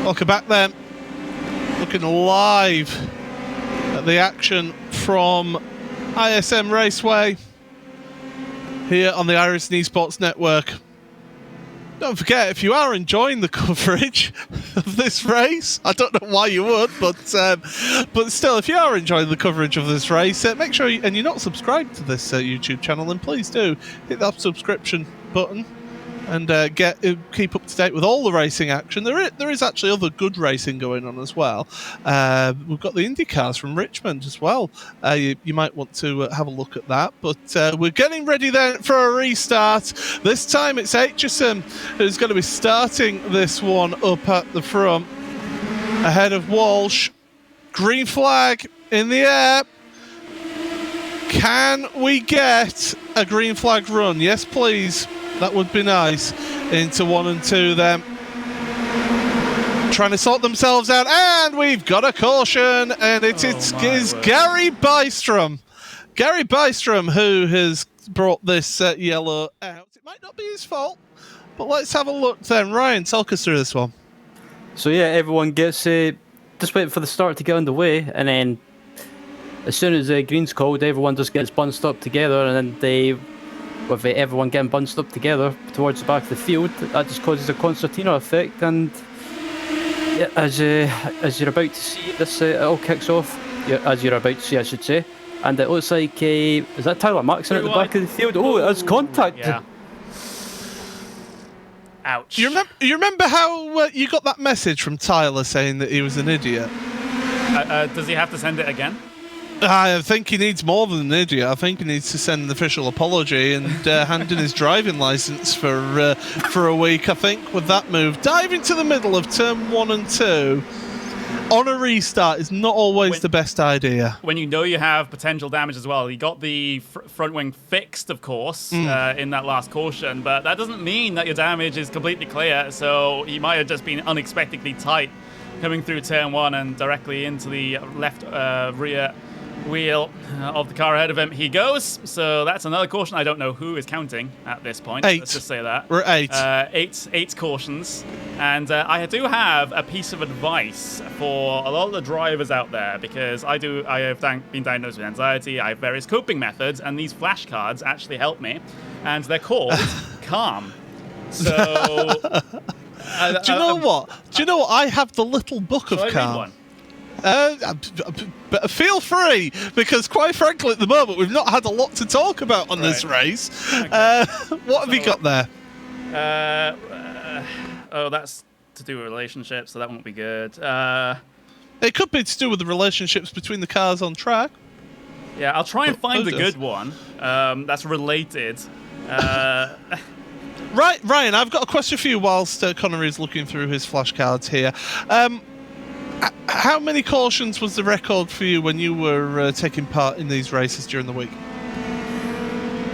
Welcome back then. Looking live at the action from ISM Raceway here on the Irish Esports Network. Don't forget, if you are enjoying the coverage of this race, I don't know why you would, but still, if you are enjoying the coverage of this race, make sure and you're not subscribed to this YouTube channel, then please do hit that subscription button and keep up to date with all the racing action. There is actually other good racing going on as well. We've got the Indy cars from Richmond as well. You might want to have a look at that. But we're getting ready then for a restart. This time it's HSM who's going to be starting this one up at the front ahead of Walsh. Green flag in the air. Can we get a green flag run? Yes, please. That would be nice. Into 1 and 2 then. Trying to sort themselves out. And we've got a caution. And it is Gary Bystrom. Gary Bystrom who has brought this yellow out. It might not be his fault. But let's have a look then. Ryan, talk us through this one. So yeah, everyone gets just waiting for the start to get underway. And then as soon as the green's called, everyone just gets bunched up together. And then with everyone getting bunched up together towards the back of the field, that just causes a concertina effect, and yeah, as you're about to see, this it all kicks off. As you're about to see, I should say, and it looks like is that Tyler Maxon at the back of the field? Oh, it has contact. Yeah. Ouch. You remember how you got that message from Tyler saying that he was an idiot? Does he have to send it again? I think he needs more than an idiot. I think he needs to send an official apology and hand in his driving license for a week, I think, with that move. Dive into the middle of turn 1 and 2 on a restart is not always the best idea. When you know you have potential damage as well. You got the front wing fixed, of course, in that last caution, but that doesn't mean that your damage is completely clear, so he might have just been unexpectedly tight coming through turn 1 and directly into the left rear wheel of the car ahead of him. He goes. So that's another caution. I don't know who is counting at this point. 8. Let's just say that. We're at 8. Eight cautions. And I do have a piece of advice for a lot of the drivers out there, because I have been diagnosed with anxiety. I have various coping methods, and these flashcards actually help me. And they're called Calm. So... Do you know what? I have the little book of Calm. One? But feel free, because quite frankly at the moment we've not had a lot to talk about on this race. Okay. What have you got there? That's to do with relationships, so that won't be good. It could be to do with the relationships between the cars on track. Yeah, I'll try and find the good one that's related. Right, Ryan, I've got a question for you whilst Connery is looking through his flashcards here. How many cautions was the record for you when you were taking part in these races during the week?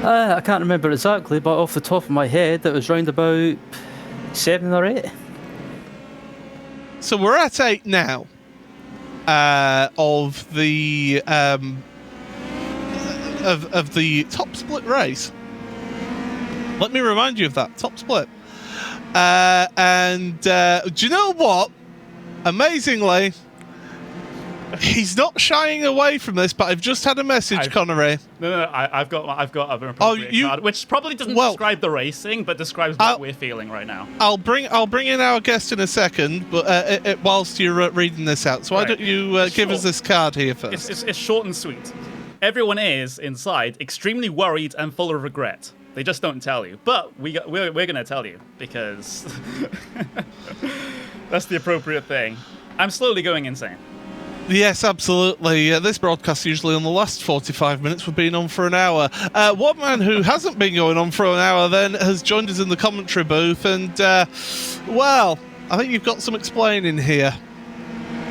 I can't remember exactly, but off the top of my head, it was round about 7 or 8. So we're at 8 now of the of the top split race. Let me remind you of that top split. And do you know what? Amazingly, he's not shying away from this, but I've just had a message, Connery. No, I've got an appropriate card, which probably doesn't describe the racing, but describes what we're feeling right now. I'll bring in our guest in a second, but whilst you're reading this out, so why don't you give us this card here first? It's short and sweet. Everyone is inside extremely worried and full of regret. They just don't tell you, but we're going to tell you, because that's the appropriate thing. I'm slowly going insane. Yes, absolutely. This broadcast usually on the last 45 minutes. We've been on for an hour. One man who hasn't been going on for an hour then has joined us in the commentary booth, and well, I think you've got some explaining here.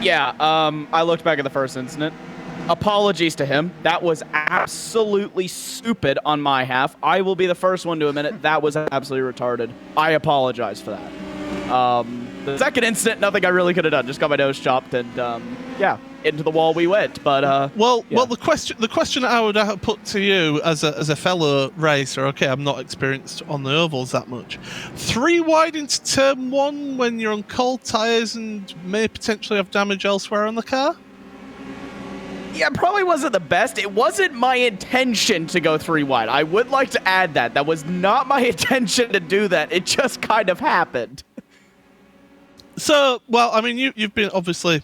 Yeah, I looked back at the first incident. Apologies to him. That was absolutely stupid on my half. I will be the first one to admit it. That was absolutely retarded. I apologize for that. The second incident, nothing I really could have done. Just got my nose chopped, and yeah, into the wall we went. But well, yeah. the question I would put to you as a fellow racer. Okay, I'm not experienced on the ovals that much. 3 wide into turn 1 when you're on cold tyres and may potentially have damage elsewhere on the car. Yeah, probably wasn't the best. It wasn't my intention to go 3 wide. I would like to add that. That was not my intention to do that. It just kind of happened. So, well, I mean, you've been obviously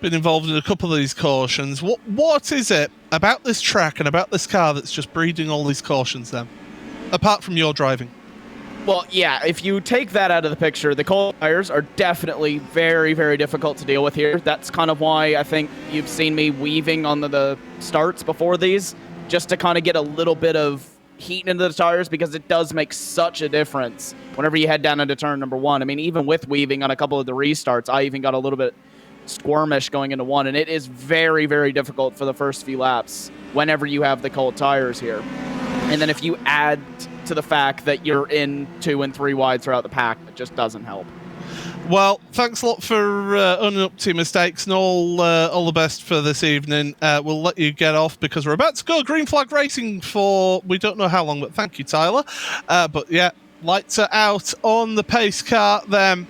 been involved in a couple of these cautions. What is it about this track and about this car that's just breeding all these cautions then? Apart from your driving. Well, yeah, if you take that out of the picture, the cold tires are definitely very, very difficult to deal with here. That's kind of why I think you've seen me weaving on the starts before these, just to kind of get a little bit of heat into the tires, because it does make such a difference whenever you head down into turn number 1. I mean, even with weaving on a couple of the restarts, I even got a little bit squirmish going into 1, and it is very, very difficult for the first few laps whenever you have the cold tires here. And then if you add to the fact that you're in 2 and 3 wide throughout the pack, it just doesn't help. Well, thanks a lot for owning up to your mistakes, and all the best for this evening. We'll let you get off because we're about to go green flag racing for we don't know how long, but thank you, Tyler. But yeah, lights are out on the pace car then.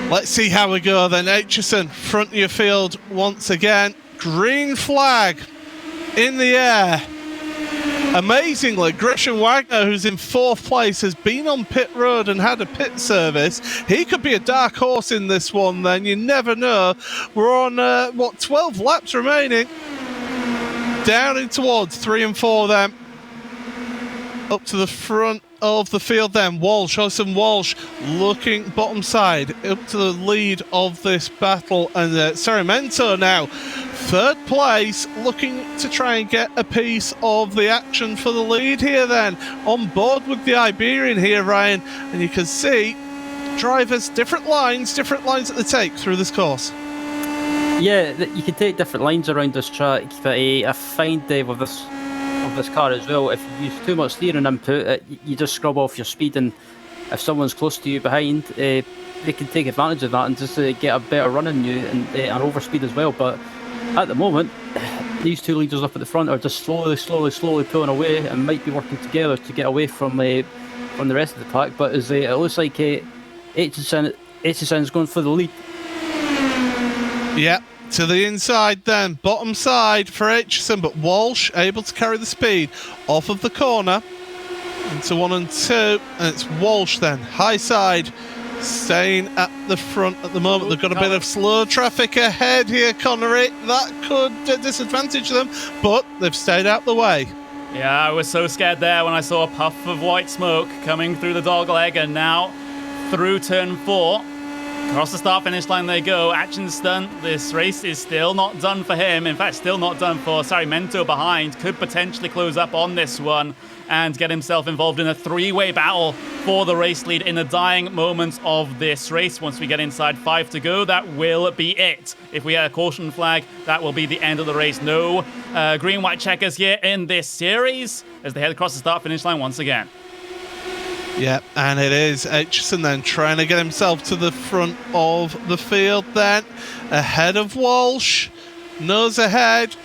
Let's see how we go then. Aitchison, front of your field once again. Green flag in the air. Amazingly, Gresham Wagner, who's in 4th place, has been on pit road and had a pit service. He could be a dark horse in this one then. You never know. We're on, 12 laps remaining. Down in towards 3 and 4 then. Up to the front of the field then. Walsh, Austin Walsh, looking bottom side, up to the lead of this battle. And Cerimento now, 3rd place, looking to try and get a piece of the action for the lead here then. On board with the Iberian here, Ryan. And you can see drivers, different lines that they take through this course. Yeah, you can take different lines around this track, but I find with this car as well, if you use too much steering input, you just scrub off your speed, and if someone's close to you behind, they can take advantage of that and just get a better run in you and overspeed as well. But at the moment, these 2 leaders up at the front are just slowly pulling away and might be working together to get away from the rest of the pack. But as it looks like Aitchison's going for the lead. Yeah. To the inside then, bottom side for Aitchison, but Walsh able to carry the speed off of the corner into 1 and 2, and it's Walsh then, high side, staying at the front at the moment. They've got a bit of slow traffic ahead here, Connery. That could disadvantage them, but they've stayed out the way. Yeah, I was so scared there when I saw a puff of white smoke coming through the dogleg, and now through turn 4. Across the start-finish line they go. Aitchison, this race is still not done for him. In fact, still not done for Cerimento behind. Could potentially close up on this one and get himself involved in a 3-way battle for the race lead in the dying moments of this race. Once we get inside 5 to go, that will be it. If we get a caution flag, that will be the end of the race. No green-white checkers here in this series as they head across the start-finish line once again. Yeah, and it is Aitchison then trying to get himself to the front of the field then. Ahead of Walsh. Nose ahead.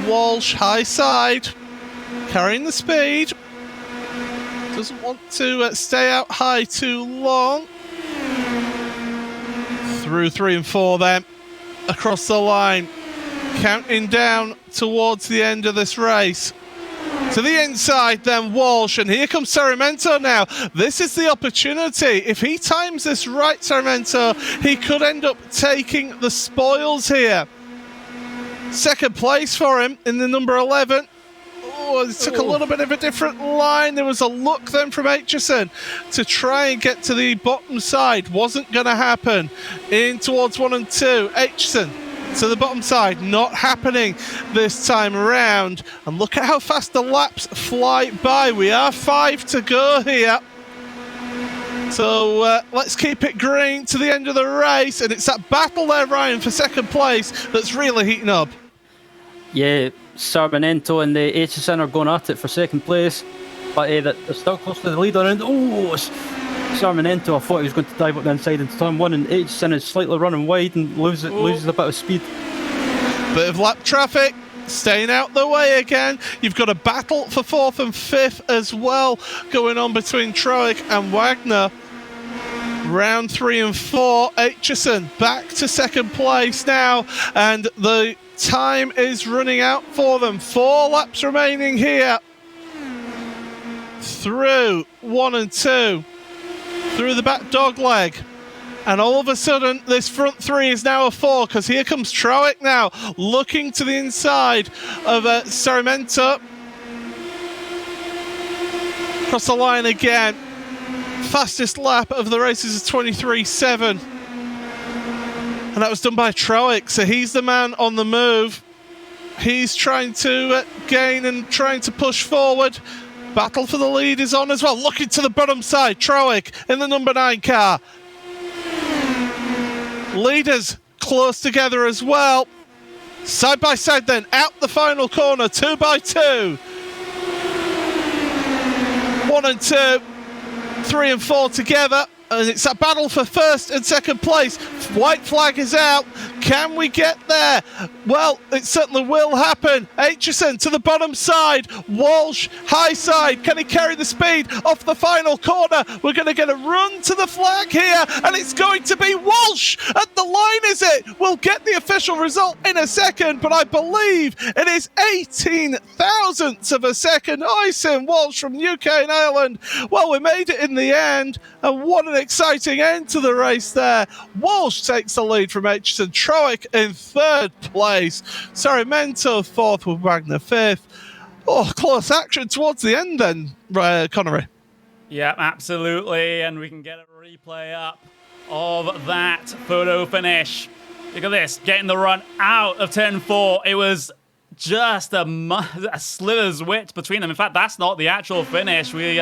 Walsh, high side. Carrying the speed. Doesn't want to stay out high too long. Through 3 and 4 then. Across the line. Counting down towards the end of this race. To the inside then, Walsh, and here comes Cerimento now. This is the opportunity. If he times this right, Cerimento, he could end up taking the spoils here. 2nd place for him in the number 11. Oh, it took a little bit of a different line. There was a look then from Aitchison to try and get to the bottom side. Wasn't going to happen. In towards 1 and 2. Aitchison to the bottom side, not happening this time around. And look at how fast the laps fly by. We are 5 to go here. So let's keep it green to the end of the race. And it's that battle there, Ryan, for 2nd place that's really heating up. Yeah, Cerimento and the Aitchison are going at it for 2nd place. But they're still close to the leader. And Sarmiento, I thought he was going to dive up the inside into turn 1, and Aitchison is slightly running wide and loses a bit of speed. Bit of lap traffic. Staying out the way again. You've got a battle for 4th and 5th as well going on between Troic and Wagner. Round 3 and 4. Aitchison back to 2nd place now, and the time is running out for them. 4 laps remaining here. Through 1 and 2. Through the back dog leg. And all of a sudden, this front 3 is now a 4, because here comes Troic now, looking to the inside of Sarmiento. Across the line again. Fastest lap of the race is 23.7. And that was done by Troic, so he's the man on the move. He's trying to gain and trying to push forward. Battle for the lead is on as well. Looking to the bottom side, Troic in the number 9 car. Leaders close together as well. Side by side then, out the final corner, 2 by 2. 1 and 2, 3 and 4 together. And it's a battle for 1st and 2nd place. White flag is out. Can we get there? Well, it certainly will happen. Aitchison to the bottom side. Walsh, high side. Can he carry the speed off the final corner? We're going to get a run to the flag here, and it's going to be Walsh at the line, is it? We'll get the official result in a second, but I believe it is 18 thousandths of a second. ISM Walsh from UK and Ireland. Well, we made it in the end, and what an exciting end to the race there. Walsh takes the lead from Aitchison. Troic in 3rd place. Sarmiento 4th with Wagner 5th. Oh, close action towards the end then, Connery. Yeah, absolutely. And we can get a replay up of that photo finish. Look at this, getting the run out of turn 4. It was just a slither's width between them. In fact, that's not the actual finish. We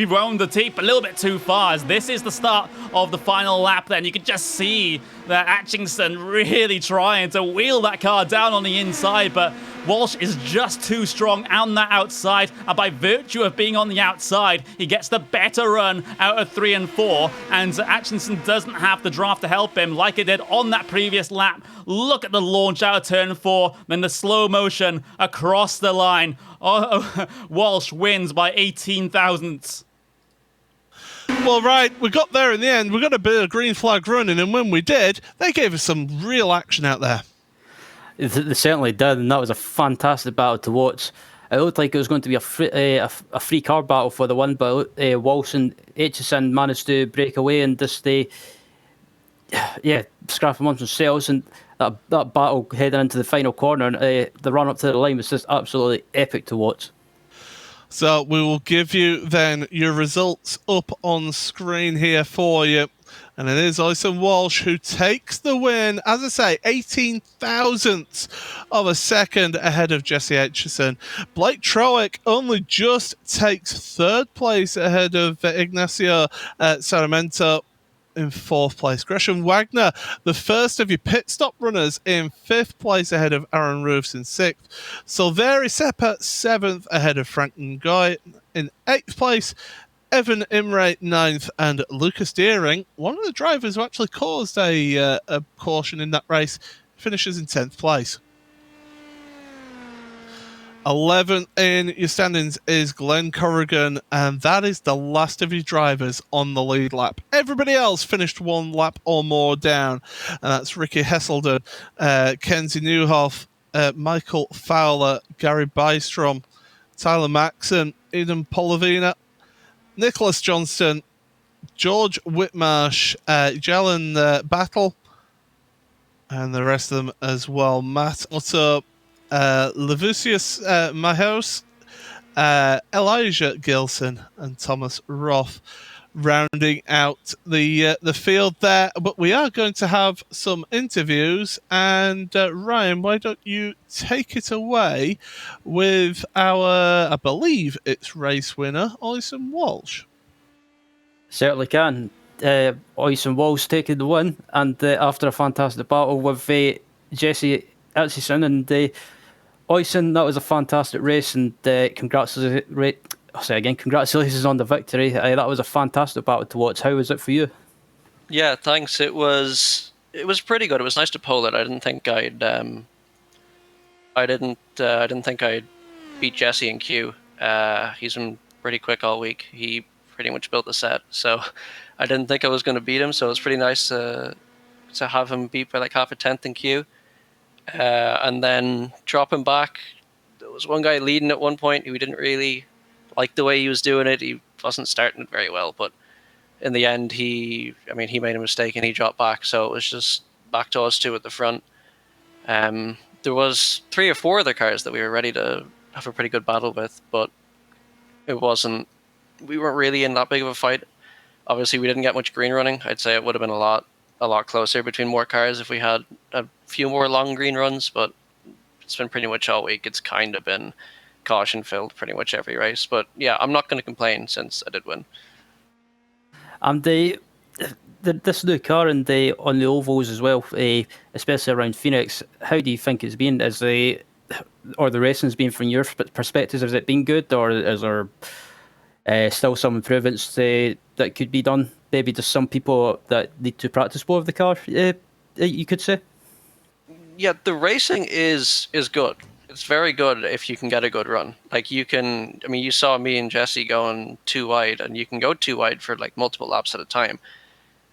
wound the teep a little bit too far, as this is the start of the final lap. Then you can just see that Aitchison really trying to wheel that car down on the inside, but Walsh is just too strong on that outside, and by virtue of being on the outside, he gets the better run out of 3 and 4, and Aitchison doesn't have the draft to help him like it did on that previous lap. Look at the launch out of turn 4, then the slow motion across the line. Walsh wins by 18 thousandths. Well, right, we got there in the end. We got a bit of green flag running, and when we did, they gave us some real action out there. They certainly did, and that was a fantastic battle to watch. It looked like it was going to be a free car battle for the win, but Walsh and Aitchison managed to break away and just scrap amongst themselves. And that battle heading into the final corner, the run up to the line was just absolutely epic to watch. So we will give you then your results up on screen here for you. And it is ISM Walsh who takes the win, as I say, 18 thousandths of a second ahead of Jesse Aitchison. Blake Troic only just takes 3rd place ahead of Ignacio Sarmiento in 4th place. Gresham Wagner, the first of your pit stop runners, in 5th place ahead of Aaron Roofs in 6th. Silveri Seppa 7th ahead of Frank Ngoy in 8th place. Evan Imre 9th, and Lucas Deering, one of the drivers who actually caused a caution in that race, finishes in 10th place. 11th in your standings is Glenn Corrigan, and that is the last of your drivers on the lead lap. Everybody else finished 1 lap or more down, and that's Ricky Hesselden, Kenzie Newhoff, Michael Fowler, Gary Bystrom, Tyler Maxon, Eden Polovina, Nicholas Johnston, George Whitmarsh, Jalen Battle, and the rest of them as well. Matt Otto, Levusius Mahaus, Elijah Gilson, and Thomas Roth rounding out the field there. But we are going to have some interviews, and Ryan, why don't you take it away with our, I believe it's race winner, ISM Walsh. Certainly can. ISM Walsh taking the win, and after a fantastic battle with Jesse Aitchison and ISM, that was a fantastic race, and congrats I'll say again, congratulations on the victory. That was a fantastic battle to watch. How was it for you? Yeah, thanks. It was pretty good. It was nice to pull it. I didn't think I'd beat Jesse in Q. He's been pretty quick all week. He pretty much built the set, so I didn't think I was going to beat him. So it was pretty nice to have him beat by like half a tenth in Q, and then drop him back. There was one guy leading at one point who didn't really like the way he was doing it. He wasn't starting it very well, but in the end, he made a mistake and he dropped back. So it was just back to us two at the front. There was 3 or 4 other cars that we were ready to have a pretty good battle with, but we weren't really in that big of a fight. Obviously, we didn't get much green running. I'd say it would have been a lot closer between more cars if we had a few more long green runs, but it's been pretty much all week. It's kind of been caution filled pretty much every race. But yeah, I'm not going to complain since I did win. And this new car on the ovals as well, especially around Phoenix, how do you think it's been? Or the racing's been from your perspective? Has it been good, or is there still some improvements that could be done? Maybe just some people that need to practice more of the car, you could say? Yeah, the racing is good. It's very good if you can get a good run. Like you saw me and Jesse going too wide, and you can go too wide for like multiple laps at a time.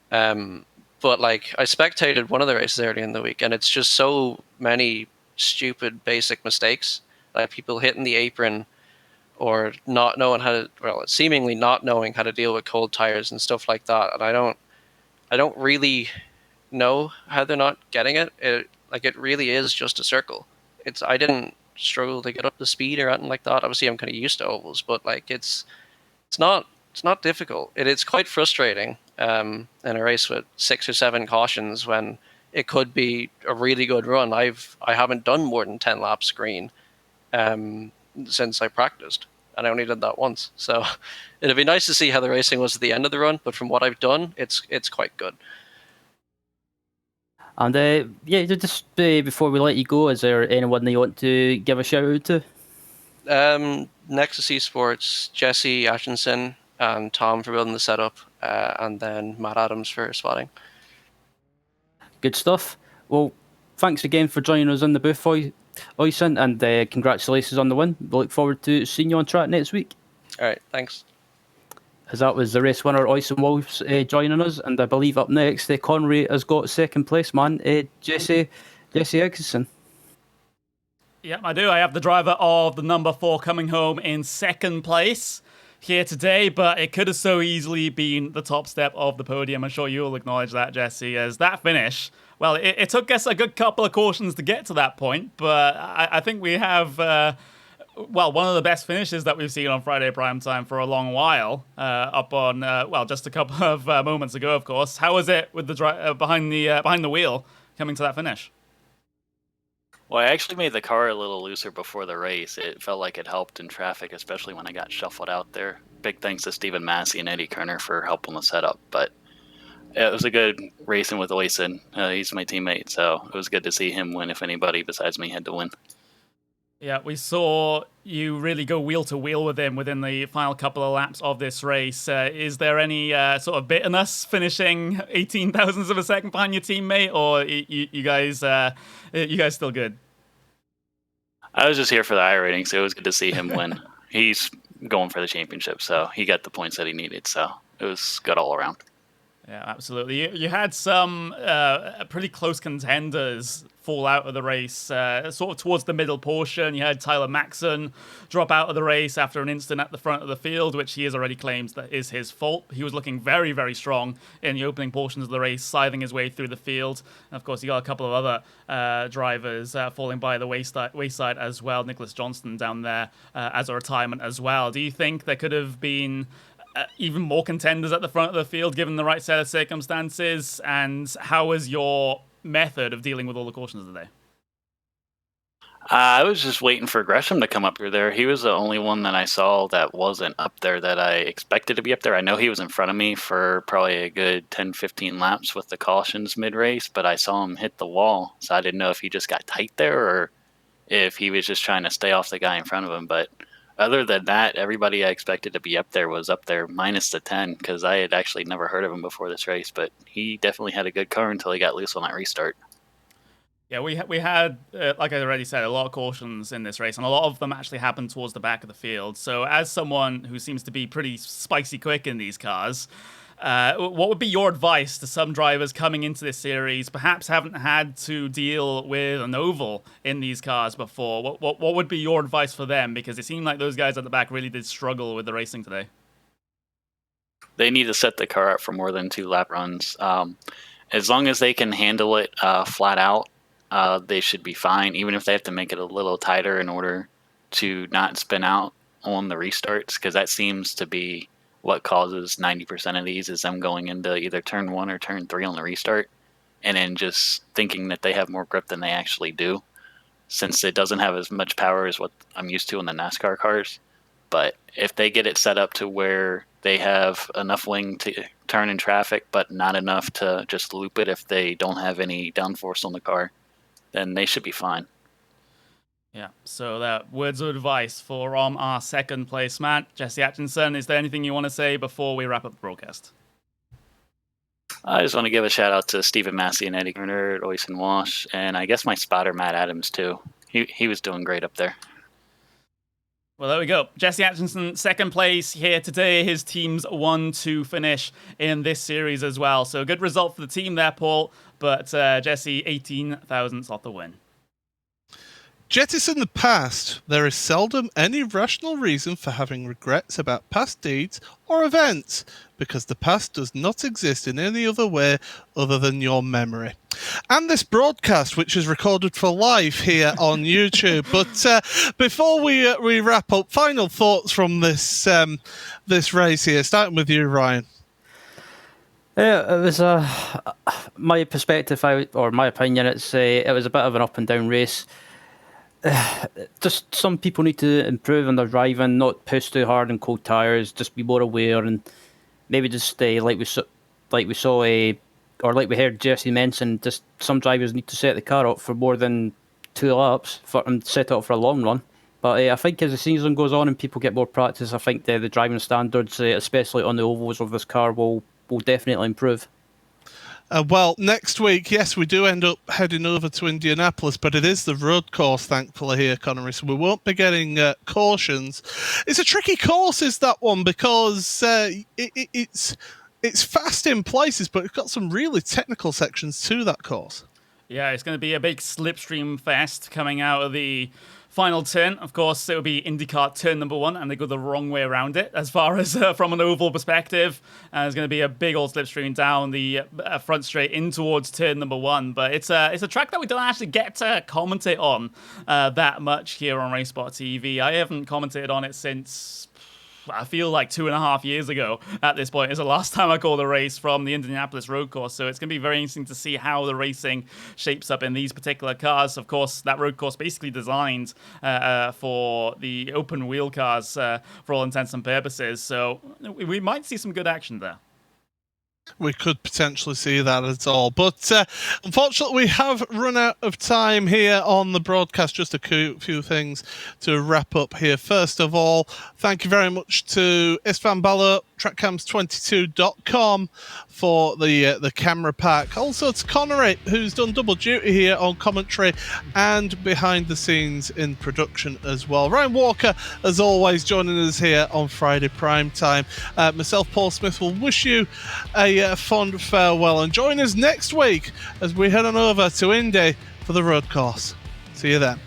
But like I spectated one of the races early in the week, and it's just so many stupid basic mistakes, like people hitting the apron or seemingly not knowing how to deal with cold tires and stuff like that. And I don't really know how they're not getting it. It really is just a circle. I didn't struggle to get up to speed or anything like that. Obviously, I'm kind of used to ovals, but like it's not difficult. It's quite frustrating in a race with 6 or 7 cautions when it could be a really good run. I haven't done more than 10 laps green since I practiced, and I only did that once. So it'd be nice to see how the racing was at the end of the run. But from what I've done, it's quite good. And just before we let you go, is there anyone that you want to give a shout out to? Nexus Esports, Jesse Atkinson, and Tom for building the setup, and then Matt Adams for spotting. Good stuff. Well, thanks again for joining us in the booth, Oysen, and congratulations on the win. We look forward to seeing you on track next week. All right, thanks. As that was the race winner, Oysen Wolves, joining us, and I believe up next, Connery has got second place, man. Jesse Atkinson. Yep, I do. I have the driver of the number 4 coming home in second place here today, but it could have so easily been the top step of the podium. I'm sure you'll acknowledge that, Jesse, as that finish. Well, it took us a good couple of cautions to get to that point, but I think we have, one of the best finishes that we've seen on Friday Primetime for a long while, up on, just a couple of moments ago, of course. How was it with the behind the wheel coming to that finish? Well, I actually made the car a little looser before the race. It felt like it helped in traffic, especially when I got shuffled out there. Big thanks to Stephen Massey and Eddie Kerner for helping the setup. But it was a good racing with Oysen. He's my teammate, so it was good to see him win if anybody besides me had to win. Yeah, we saw you really go wheel to wheel with him within the final couple of laps of this race. Is there any sort of bitterness finishing 18 thousandths of a second behind your teammate, or you guys still good? I was just here for the I rating, so it was good to see him win. He's going for the championship, so he got the points that he needed, so it was good all around. Yeah, absolutely. You had some pretty close contenders fall out of the race, sort of towards the middle portion. You had Tyler Maxon drop out of the race after an incident at the front of the field, which he has already claimed that is his fault. He was looking very, very strong in the opening portions of the race, scything his way through the field. And of course, you got a couple of other drivers falling by the wayside as well. Nicholas Johnston down there as a retirement as well. Do you think there could have been even more contenders at the front of the field given the right set of circumstances? And how was your method of dealing with all the cautions today? I was just waiting for Gresham to come up through there. He was the only one that I saw that wasn't up there that I expected to be up there. I know he was in front of me for probably a good 10, 15 laps with the cautions mid-race, but I saw him hit the wall, so I didn't know if he just got tight there or if he was just trying to stay off the guy in front of him. But Other than that, everybody I expected to be up there was up there minus the 10 because I had actually never heard of him before this race, but he definitely had a good car until he got loose on that restart. Yeah, we had, like I already said, a lot of cautions in this race, and a lot of them actually happened towards the back of the field. So as someone who seems to be pretty spicy quick in these cars, what would be your advice to some drivers coming into this series, perhaps haven't had to deal with an oval in these cars before? What would be your advice for them? Because it seemed like those guys at the back really did struggle with the racing today. They need to set the car up for more than 2 lap runs. As long as they can handle it flat out, they should be fine, even if they have to make it a little tighter in order to not spin out on the restarts, because that seems to be what causes 90% of these, is them going into either turn 1 or turn 3 on the restart and then just thinking that they have more grip than they actually do, since it doesn't have as much power as what I'm used to in the NASCAR cars. But if they get it set up to where they have enough wing to turn in traffic but not enough to just loop it if they don't have any downforce on the car, then they should be fine. Yeah, so that words of advice for our second place man, Jesse Atkinson. Is there anything you want to say before we wrap up the broadcast? I just want to give a shout out to Stephen Massey and Eddie Kerner at Oysen Walsh, and I guess my spotter Matt Adams too. He was doing great up there. Well, there we go. Jesse Atkinson, second place here today. His team's 1-2 finish in this series as well. So a good result for the team there, Paul. But Jesse, 18 thousandths off the win. Jettison the past. There is seldom any rational reason for having regrets about past deeds or events, because the past does not exist in any other way other than your memory. And this broadcast, which is recorded for life here on YouTube. But before we wrap up, final thoughts from this race here, starting with you, Ryan. Yeah, it was my perspective, or my opinion. It was a bit of an up and down race. Just some people need to improve on their driving, not push too hard on cold tires, just be more aware, and maybe just like we heard Jesse mention, just some drivers need to set the car up for more than 2 laps and set it up for a long run. But I think as the season goes on and people get more practice, I think the driving standards, especially on the ovals of this car, will definitely improve. Well, next week, yes, we do end up heading over to Indianapolis, but it is the road course, thankfully, here, Connery, so we won't be getting cautions. It's a tricky course, is that one, because it's fast in places, but it's got some really technical sections to that course. Yeah, it's going to be a big slipstream fest coming out of the final turn. Of course, it will be IndyCar turn number 1, and they go the wrong way around it as far as from an oval perspective. There's going to be a big old slipstream down the front straight in towards turn number 1. But it's a track that we don't actually get to commentate on that much here on RaceSpot TV. I haven't commentated on it since, I feel like 2.5 years ago at this point is the last time I called a race from the Indianapolis road course. So it's going to be very interesting to see how the racing shapes up in these particular cars. Of course, that road course basically designed for the open wheel cars for all intents and purposes. So we might see some good action there. We could potentially see that at all. But unfortunately, we have run out of time here on the broadcast. Just a few things to wrap up here. First of all, thank you very much to Istvan Ballo, trackcams22.com for the camera pack. Also to Connery, who's done double duty here on commentary and behind the scenes in production as well. Ryan Walker, as always, joining us here on Friday Prime Time. Myself, Paul Smith, will wish you a fond farewell, and join us next week as we head on over to Indy for the road course. See you then.